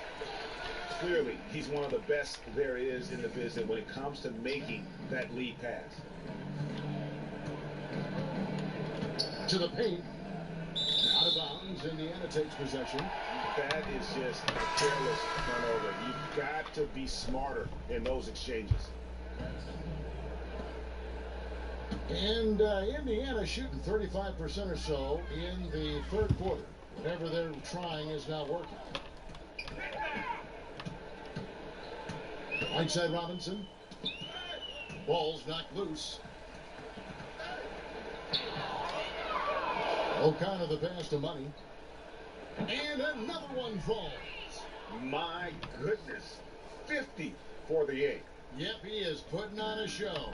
Clearly, he's one of the best there is in the business when it comes to making that lead pass. To the paint. Out of bounds. Indiana takes possession. That is just a careless turnover. You've got to be smarter in those exchanges. And Indiana shooting 35% or so in the third quarter. Whatever they're trying is not working. Right side Robinson. Ball's knocked loose. O'Connor the pass to Money. And another one falls. My goodness. 50 for the 8. Yep, he is putting on a show.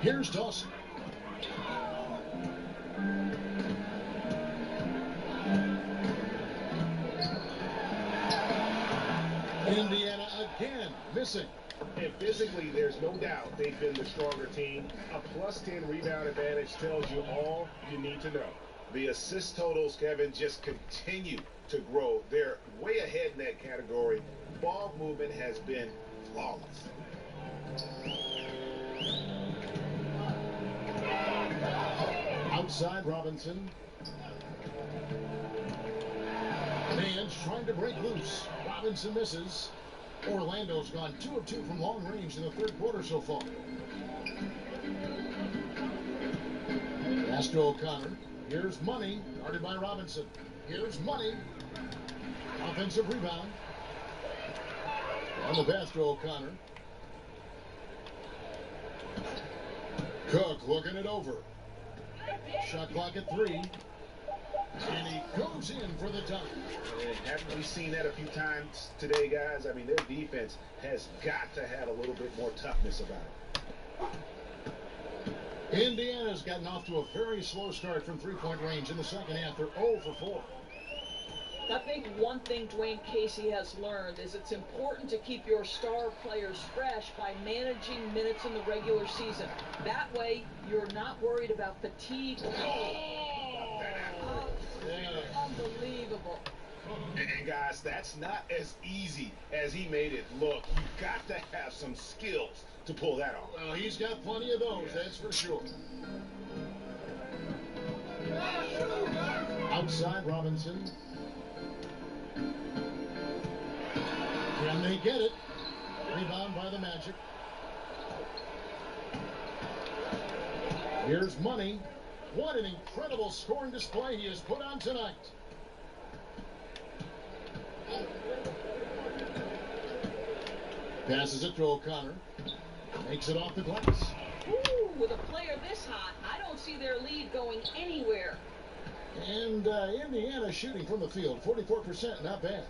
Here's Dawson. Indiana again missing. And physically, there's no doubt they've been the stronger team. A plus 10 rebound advantage tells you all you need to know. The assist totals, Kevin, just continue to grow. They're way ahead in that category. Ball movement has been flawless. Outside Robinson. Nance trying to break loose. Robinson misses. Orlando's gone 2 of 2 from long range in the third quarter so far. Pass to O'Connor. Here's Money, guarded by Robinson. Here's Money. Offensive rebound. On the pass to O'Connor. Cook looking it over. Shot clock at 3. And he goes in for the dunk. And haven't we seen that a few times today, guys? I mean, their defense has got to have a little bit more toughness about it. Indiana's gotten off to a very slow start from three-point range in the second half. They're 0 for 4. I think one thing Dwayne Casey has learned is it's important to keep your star players fresh by managing minutes in the regular season. That way, you're not worried about fatigue. Unbelievable. And guys, that's not as easy as he made it look. You've got to have some skills to pull that off. Well, he's got plenty of those, that's for sure. Outside Robinson. Can they get it? Rebound by the Magic. Here's Money. What an incredible scoring display he has put on tonight. Passes it to O'Connor. Makes it off the glass. Ooh, with a player this hot, I don't see their lead going anywhere. And Indiana shooting from the field, 44%, not bad.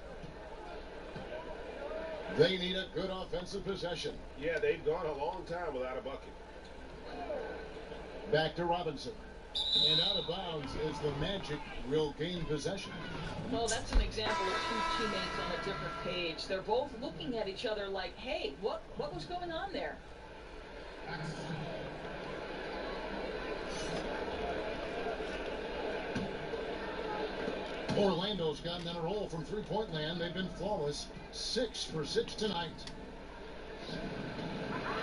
They need a good offensive possession. Yeah, they've gone a long time without a bucket. Back to Robinson. And out of bounds is the Magic will gain possession. Well, that's an example of two teammates on a different page. They're both looking at each other like, hey, what was going on there? Orlando's gotten on a roll from three-point land. They've been flawless. 6 for 6 tonight.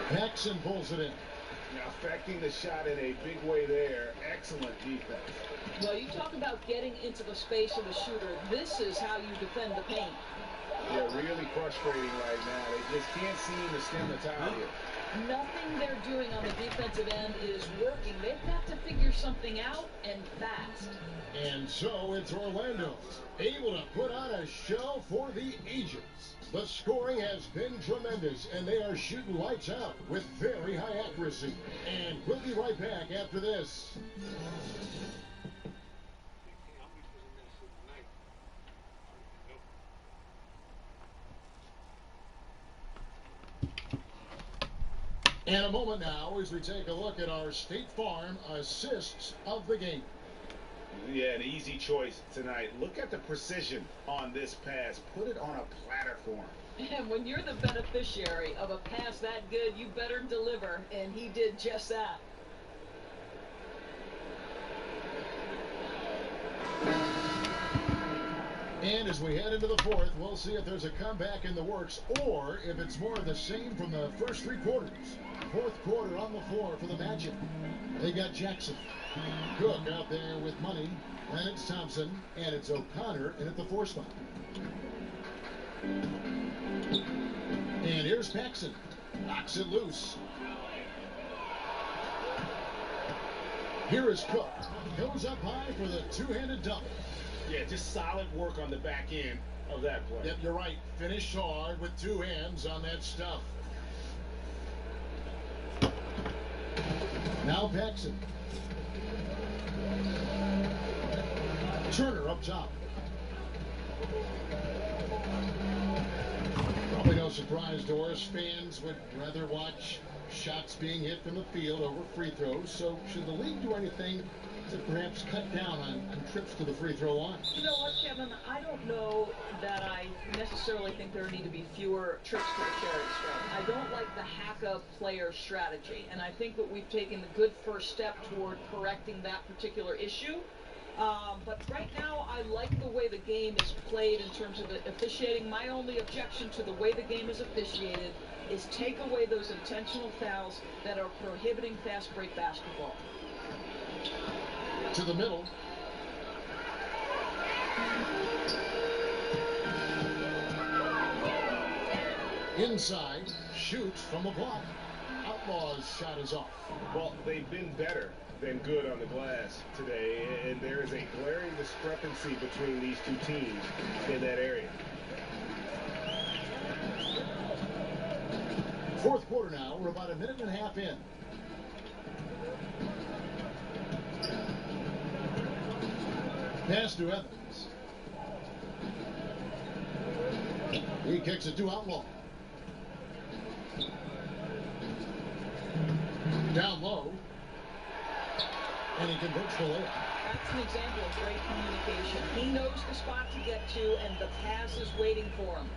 Paxson pulls it in. Now affecting the shot in a big way there. Excellent defense. Well, you talk about getting into the space of the shooter. This is how you defend the paint. Yeah, really frustrating right now. They just can't seem to stem the tide here. Nothing they're doing on the defensive end is working. They've got to figure something out, and fast. And so it's Orlando, able to put on a show for the ages. The scoring has been tremendous, and they are shooting lights out with very high accuracy. And we'll be right back after this. And a moment now as we take a look at our State Farm assists of the game. Yeah, an easy choice tonight. Look at the precision on this pass. Put it on a platter for him. And when you're the beneficiary of a pass that good, you better deliver, and he did just that. And as we head into the fourth, we'll see if there's a comeback in the works or if it's more of the same from the first three quarters. Fourth quarter on the floor for the Magic. They got Jackson. Cook out there with money. And it's Thompson. And it's O'Connor in at the 4 spot. And here's Paxson. Knocks it loose. Here is Cook. Goes up high for the two-handed double. Yeah, just solid work on the back end of that play. Yep, you're right. Finish hard with 2 hands on that stuff. Now Paxson. Turner up top. Probably no surprise to us. Fans would rather watch shots being hit from the field over free throws. So should the league do anything to perhaps cut down on trips to the free throw line? You know what, Kevin? I don't know that I necessarily think there need to be fewer trips to the charity stripe. I don't like the hack-up player strategy, and I think that we've taken the good first step toward correcting that particular issue. But right now, I like the way the game is played in terms of officiating. My only objection to the way the game is officiated is take away those intentional fouls that are prohibiting fast break basketball. To the middle. Inside, shoots from the block. Outlaw's shot is off. Well, they've been better than good on the glass today, and there is a glaring discrepancy between these two teams in that area. Fourth quarter now. We're about a minute and a half in. Pass to Evans. He kicks it to Outlaw. Down low. And he converts the layup. That's an example of great communication. He knows the spot to get to, and the pass is waiting for him.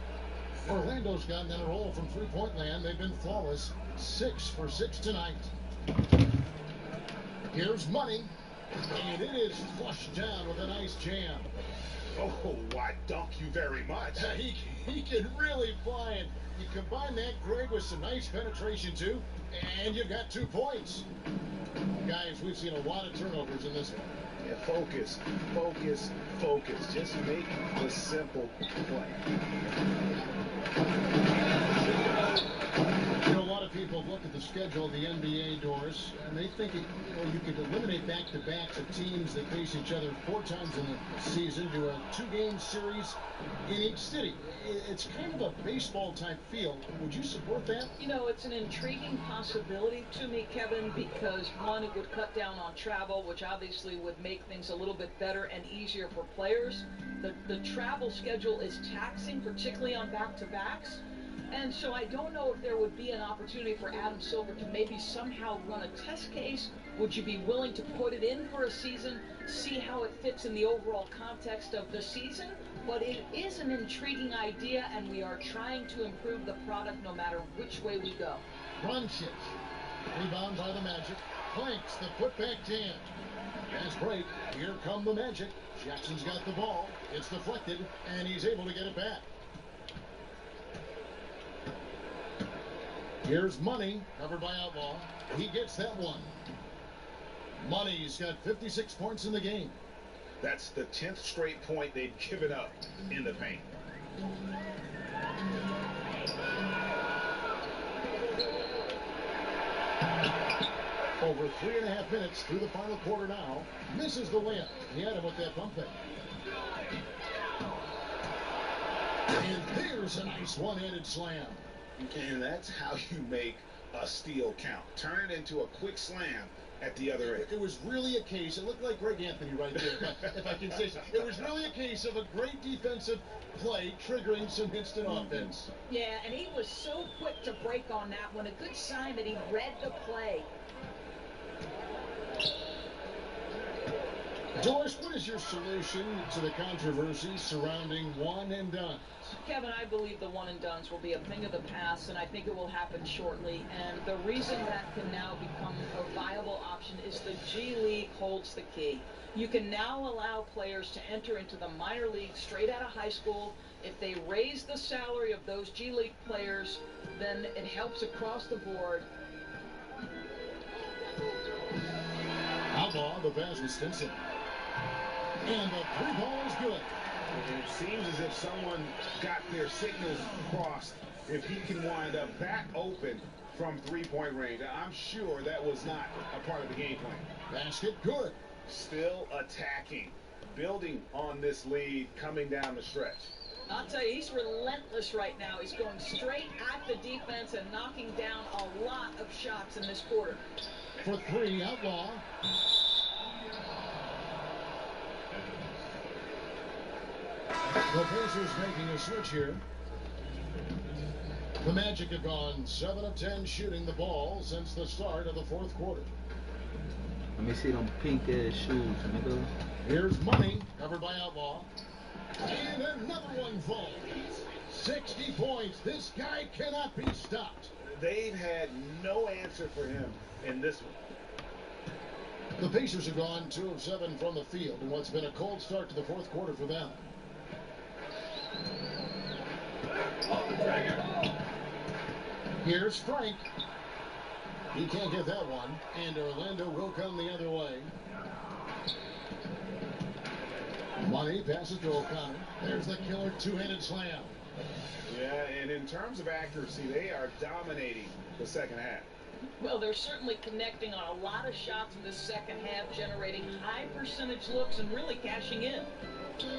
Orlando's gotten on a roll from three-point land. They've been flawless. 6 for 6 tonight. Here's money. And it is flushed down with a nice jam. Oh, why, dunk you very much. He can really fly it. You combine that, Greg, with some nice penetration, too, and you've got 2 points. Guys, we've seen a lot of turnovers in this one. Yeah, focus, focus, focus. Just make the simple play. You know, a lot of people have looked at the schedule of the NBA, Doris, and they think you could eliminate back-to-backs of teams that face each other 4 times in the season to a 2-game series in each city. It's kind of a baseball-type feel. Would you support that? You know, it's an intriguing possibility to me, Kevin, because one, it would cut down on travel, which obviously would make things a little bit better and easier for players. The travel schedule is taxing, particularly on back-to-backs. And so I don't know if there would be an opportunity for Adam Silver to maybe somehow run a test case. Would you be willing to put it in for a season, see how it fits in the overall context of the season? But it is an intriguing idea, and we are trying to improve the product no matter which way we go. Doncic. Rebound by the Magic. Planks the putback jam. Fast break. Here come the Magic. Jackson's got the ball. It's deflected, and he's able to get it back. Here's Money, covered by Outlaw. He gets that one. Money's got 56 points in the game. That's the 10th straight point they've given up in the paint. Over 3.5 minutes through the final quarter now. Misses the layup. He had him with that pump fake. And there's a nice one-handed slam. And that's how you make a steal count. Turn it into a quick slam at the other end. It was really a case, it looked like Greg Anthony right there, if I can say so. It was really a case of a great defensive play triggering some instant offense. Yeah, and he was so quick to break on that one. A good sign that he read the play. Doris, what is your solution to the controversy surrounding one and done? Kevin, I believe the one and dones will be a thing of the past, and I think it will happen shortly. And the reason that can now become a viable option is the G League holds the key. You can now allow players to enter into the minor league straight out of high school. If they raise the salary of those G League players, then it helps across the board. Outlaw, the pass with Stinson. And the 3-ball is good. It seems as if someone got their signals crossed. If he can wind up that open from 3-point range, I'm sure that was not a part of the game plan. Basket good. Still attacking, building on this lead coming down the stretch. I'll tell you, he's relentless right now. He's going straight at the defense and knocking down a lot of shots in this quarter. For 3, Outlaw. The Pacers making a switch here. The Magic have gone 7 of 10 shooting the ball since the start of the 4th quarter. Let me see them pink ass shoes, nigga. Here's Money, covered by Outlaw. And another one falls. 60 points. This guy cannot be stopped. They've had no answer for him in this one. The Pacers have gone 2 of 7 from the field in what's been a cold start to the 4th quarter for them. Here's Frank. He can't get that one, and Orlando will come the other way. Money passes to O'Connor. There's the killer 2-handed slam. Yeah, and in terms of accuracy, they are dominating the second half. Well, they're certainly connecting on a lot of shots in the second half, generating high percentage looks and really cashing in.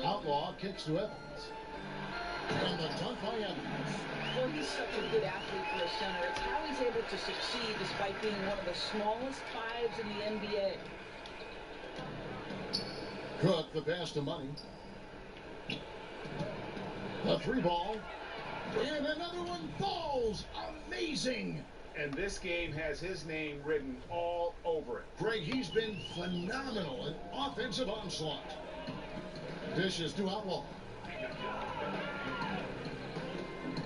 Outlaw kicks to Evans. And the dunk by Evans. Well, he's such a good athlete for a center. It's how he's able to succeed despite being one of the smallest 5s in the NBA. Cook, the pass to Money. The 3-ball. And another one falls. Amazing. And this game has his name written all over it. Greg, he's been phenomenal in offensive onslaught. Dishes to Outlaw.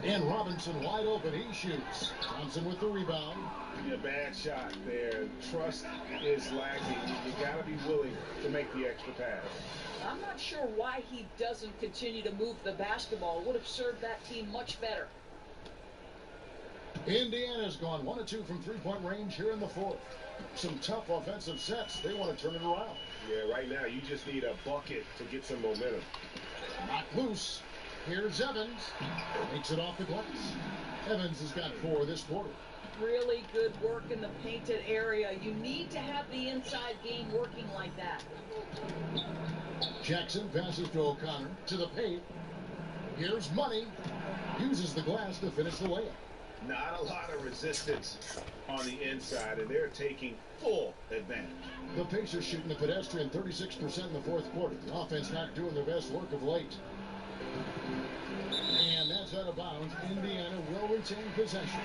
And Robinson wide open. He shoots. Thompson with the rebound. A bad shot there. Trust is lacking. You got to be willing to make the extra pass. I'm not sure why he doesn't continue to move the basketball. Would have served that team much better. Indiana's gone 1 of 2 from 3-point range here in the 4th. Some tough offensive sets. They want to turn it around. Yeah, right now you just need a bucket to get some momentum. Knocked loose. Here's Evans. Makes it off the glass. Evans has got 4 this quarter. Really good work in the painted area. You need to have the inside game working like that. Jackson passes to O'Connor to the paint. Here's Money. Uses the glass to finish the layup. Not a lot of resistance on the inside, and they're taking full advantage. The Pacers shooting the pedestrian 36% in the fourth quarter. The offense not doing their best work of late. And that's out of bounds. Indiana will retain possession.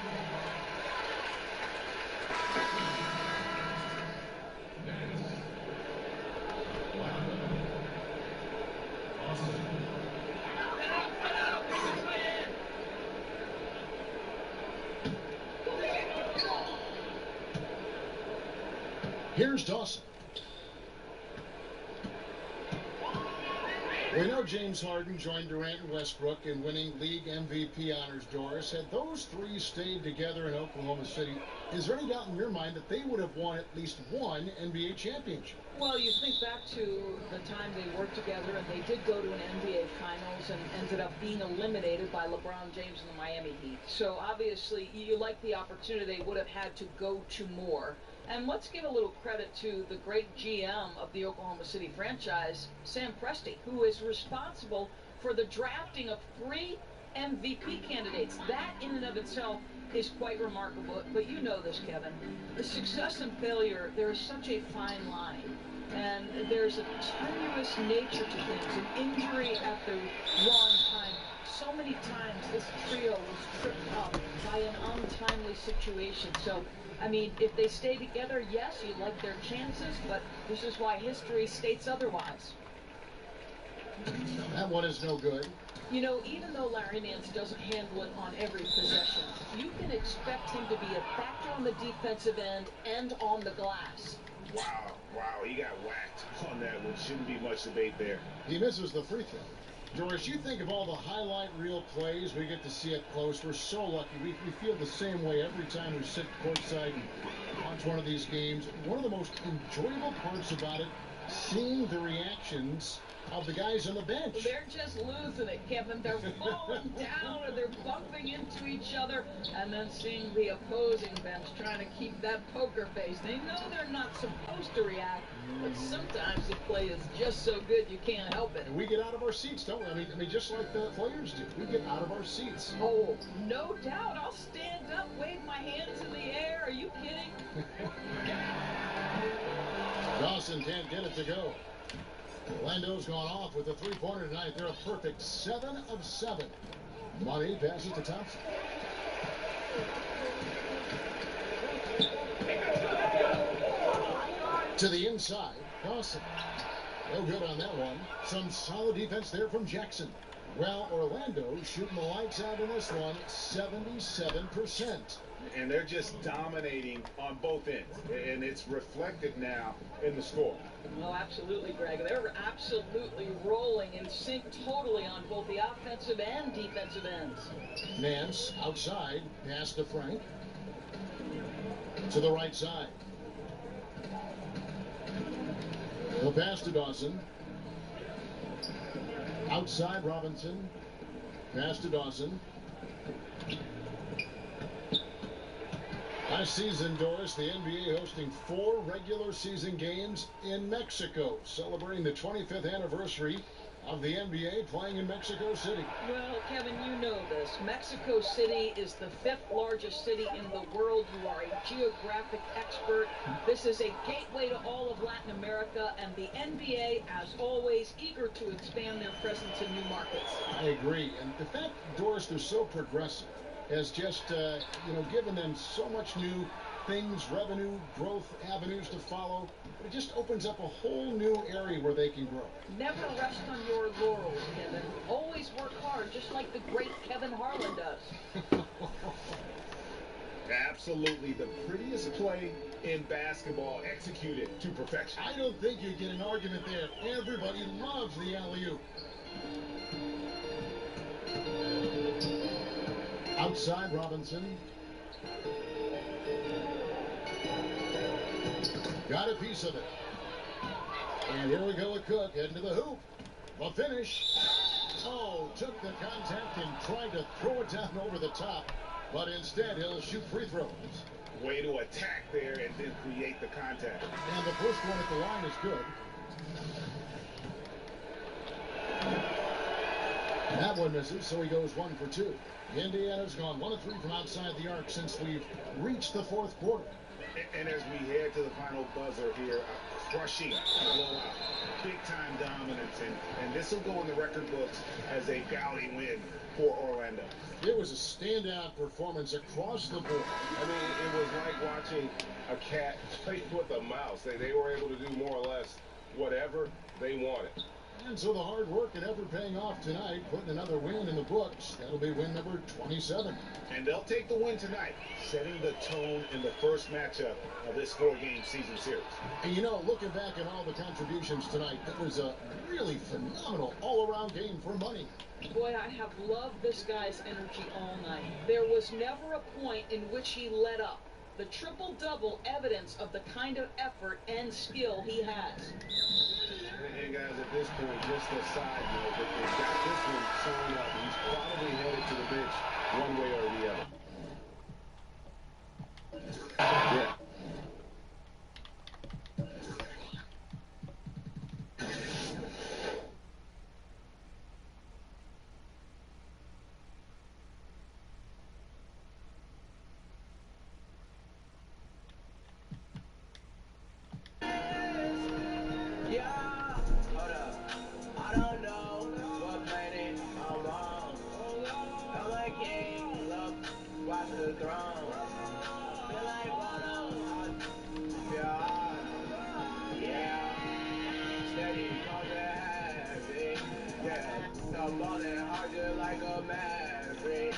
Here's Dawson. We know James Harden joined Durant and Westbrook in winning league MVP honors, Doris. Had those three stayed together in Oklahoma City, is there any doubt in your mind that they would have won at least one NBA championship? Well, you think back to the time they worked together, and they did go to an NBA Finals and ended up being eliminated by LeBron James and the Miami Heat. So obviously, you like the opportunity they would have had to go to more. And let's give a little credit to the great GM of the Oklahoma City franchise, Sam Presti, who is responsible for the drafting of 3 MVP candidates. That in and of itself is quite remarkable. But you know this, Kevin. The success and failure, there is such a fine line. And there's a tenuous nature to things, an injury at the wrong time. So many times this trio was tripped up by an untimely situation. So, I mean, if they stay together, yes, you like their chances, but this is why history states otherwise. That one is no good. You know, even though Larry Nance doesn't handle it on every possession, you can expect him to be a factor on the defensive end and on the glass. Wow, he got whacked on that one. Shouldn't be much debate there. He misses the free throw. Doris, you think of all the highlight reel plays we get to see up close. We're so lucky. We feel the same way every time we sit courtside and watch one of these games. One of the most enjoyable parts about it, seeing the reactions of the guys on the bench. They're just losing it, Kevin. They're falling down or they're bumping into each other, and then seeing the opposing bench trying to keep that poker face. They know they're not supposed to react, but sometimes the play is just so good you can't help it. And we get out of our seats, don't we? I mean, just like the players do. We get out of our seats. Oh, no doubt. I'll stand up, wave my hands in the air. Are you kidding? Dawson can't get it to go. Orlando's gone off with a three-pointer tonight. They're a perfect 7 of 7. Money passes to Thompson. To the inside, Dawson. No good on that one. Some solid defense there from Jackson. Well, Orlando shooting the lights out in this one, 77%. And they're just dominating on both ends. And it's reflected now in the score. Oh, absolutely, Greg. They're absolutely rolling in sync totally on both the offensive and defensive ends. Nance outside, pass to Frank. To the right side. The pass to Dawson. Outside Robinson. Pass to Dawson. Last season, Doris, the NBA hosting 4 regular season games in Mexico, celebrating the 25th anniversary of the NBA playing in Mexico City. Well, Kevin, you know this. Mexico City is the 5th largest city in the world. You are a geographic expert. This is a gateway to all of Latin America, and the NBA, as always, eager to expand their presence in new markets. I agree. And the fact, Doris, they're so progressive has just, given them so much new things, revenue, growth avenues to follow. It just opens up a whole new area where they can grow. Never rest on your laurels, Kevin. Always work hard, just like the great Kevin Harlan does. Absolutely the prettiest play in basketball, executed to perfection. I don't think you get an argument there. Everybody loves the alley-oop. Outside Robinson. Got a piece of it. And here we go with Cook heading to the hoop. The finish. Oh, took the contact and tried to throw it down over the top. but instead he'll shoot free throws. Way to attack there and then create the contact. And the first one at the line is good. That one misses, so he goes 1 for 2. Indiana's gone 1 of 3 from outside the arc since we've reached the fourth quarter. And as we head to the final buzzer here, a crushing blowout, big-time dominance, and this will go in the record books as a gaudy win for Orlando. It was a standout performance across the board. I mean, it was like watching a cat play with a mouse. They were able to do more or less whatever they wanted. And so the hard work and effort paying off tonight, putting another win in the books. That'll be win number 27. And they'll take the win tonight, setting the tone in the first matchup of this 4-game season series. And you know, looking back at all the contributions tonight, it was a really phenomenal all-around game for money. Boy, I have loved this guy's energy all night. There was never a point in which he let up. The triple-double evidence of the kind of effort and skill he has. And guys, at this point, just a side note, that they've got this one sewn up. He's probably headed to the bench one way or the other. Yeah. Yeah, no more than hard, just like a maverick.